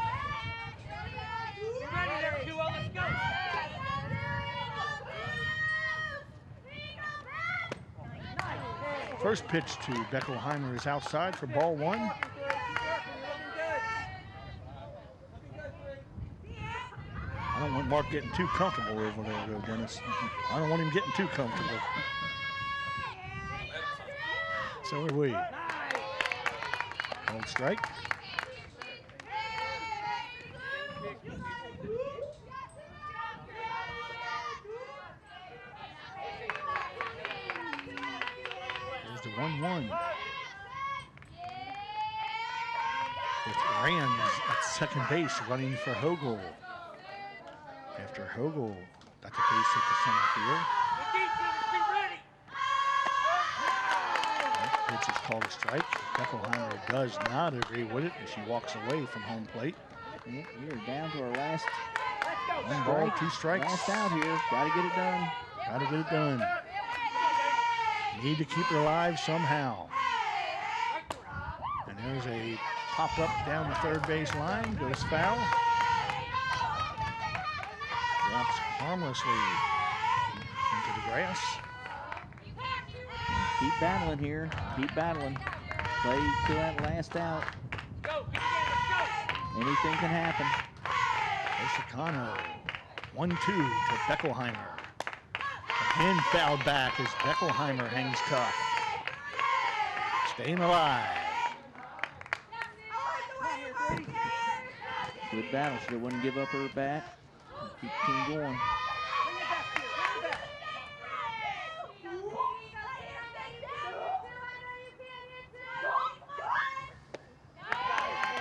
You ready there, 2-0? Let's go. First pitch to Beckelheimer is outside for ball 1. I don't want Mark getting too comfortable over there, though, Dennis. I don't want him getting too comfortable. So are we. Called strike. There's the 1-1. With Rams at second base running for Hogel. After Hogel got the base hit to center field. That pitch is called a strike. Beckelheimer does not agree with it, and she walks away from home plate. Yeah, we are down to our last 1 ball, 2 strikes. last out here. Got to get it done. Got to get it done. Need to keep it alive somehow. And there's a pop up down the third base line. Goes foul. Drops harmlessly into the grass. Keep battling here. Keep battling. Play to that last out. Anything can happen. Osakano. 1-2 to Beckelheimer. Again fouled back as Beckelheimer hangs tough. Staying alive. Good battle. She wouldn't give up her bat. Keep the team going.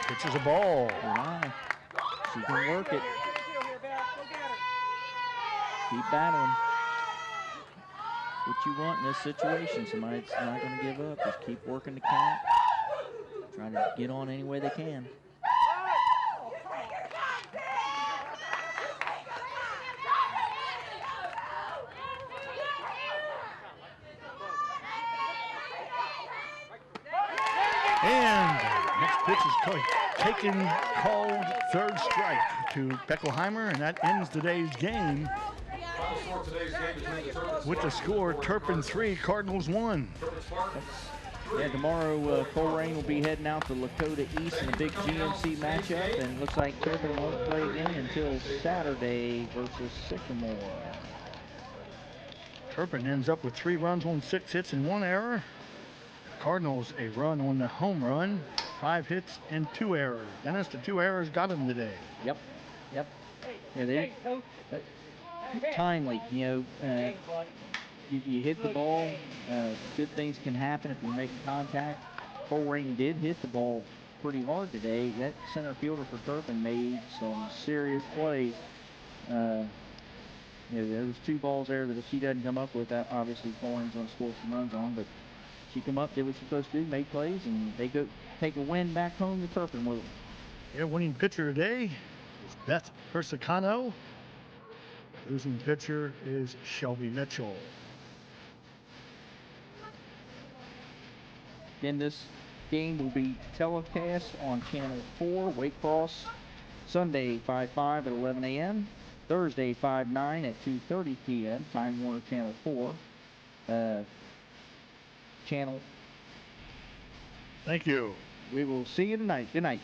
Pitches a ball. Wow. She can work it. Keep battling. What you want in this situation. Somebody's not going to give up. Just keep working the count. Trying to get on any way they can. And next pitch is called third strike to Beckelheimer, and that ends today's game with the score Turpin 3, Cardinals 1. Yeah, tomorrow Colerain will be heading out to Lakota East in a big GMC matchup, and it looks like Turpin won't play again until Saturday versus Sycamore. Turpin ends up with 3 runs on 6 hits and 1 error. Cardinals a run on the home run, 5 hits and 2 errors. Dennis, the 2 errors got him today. Yep. Yeah, they're timely. You know, you hit the ball. Good things can happen if you make contact. Colerain did hit the ball pretty hard today. That center fielder for Turpin made some serious plays. You know, there was 2 balls there that if she doesn't come up with that, obviously Colerain's going to score some runs on, but she come up, did what she's supposed to do, made plays, and they go take a win back home to Turpin with them. Their winning pitcher today is Beth Persicano. Losing pitcher is Shelby Mitchell. Then this game will be telecast on Channel 4, Waycross, Sunday 5-5 at 11 a.m., Thursday 5-9 at 2:30 p.m., Time Warner Channel 4. Channel. Thank you. We will see you tonight. Good night.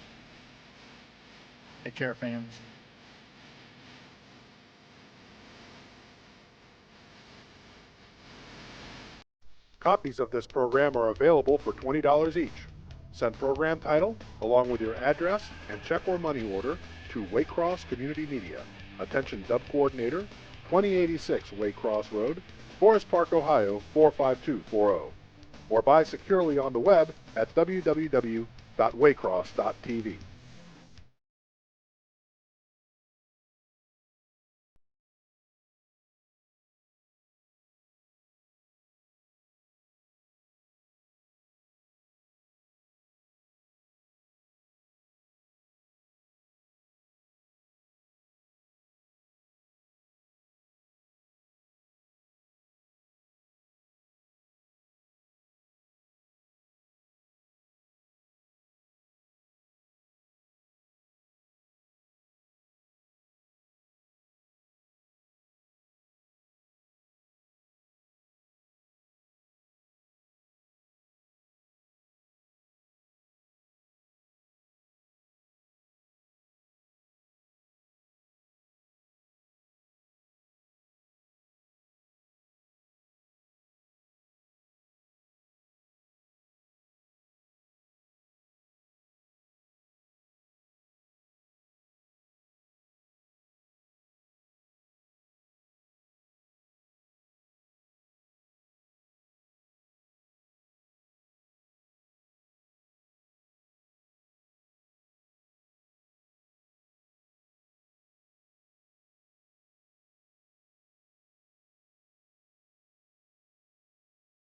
Take care, fans. Copies of this program are available for $20 each. Send program title, along with your address and check or money order to Waycross Community Media. Attention Dub Coordinator, 2086 Waycross Road, Forest Park, Ohio, 45240. Or buy securely on the web at www.waycross.tv.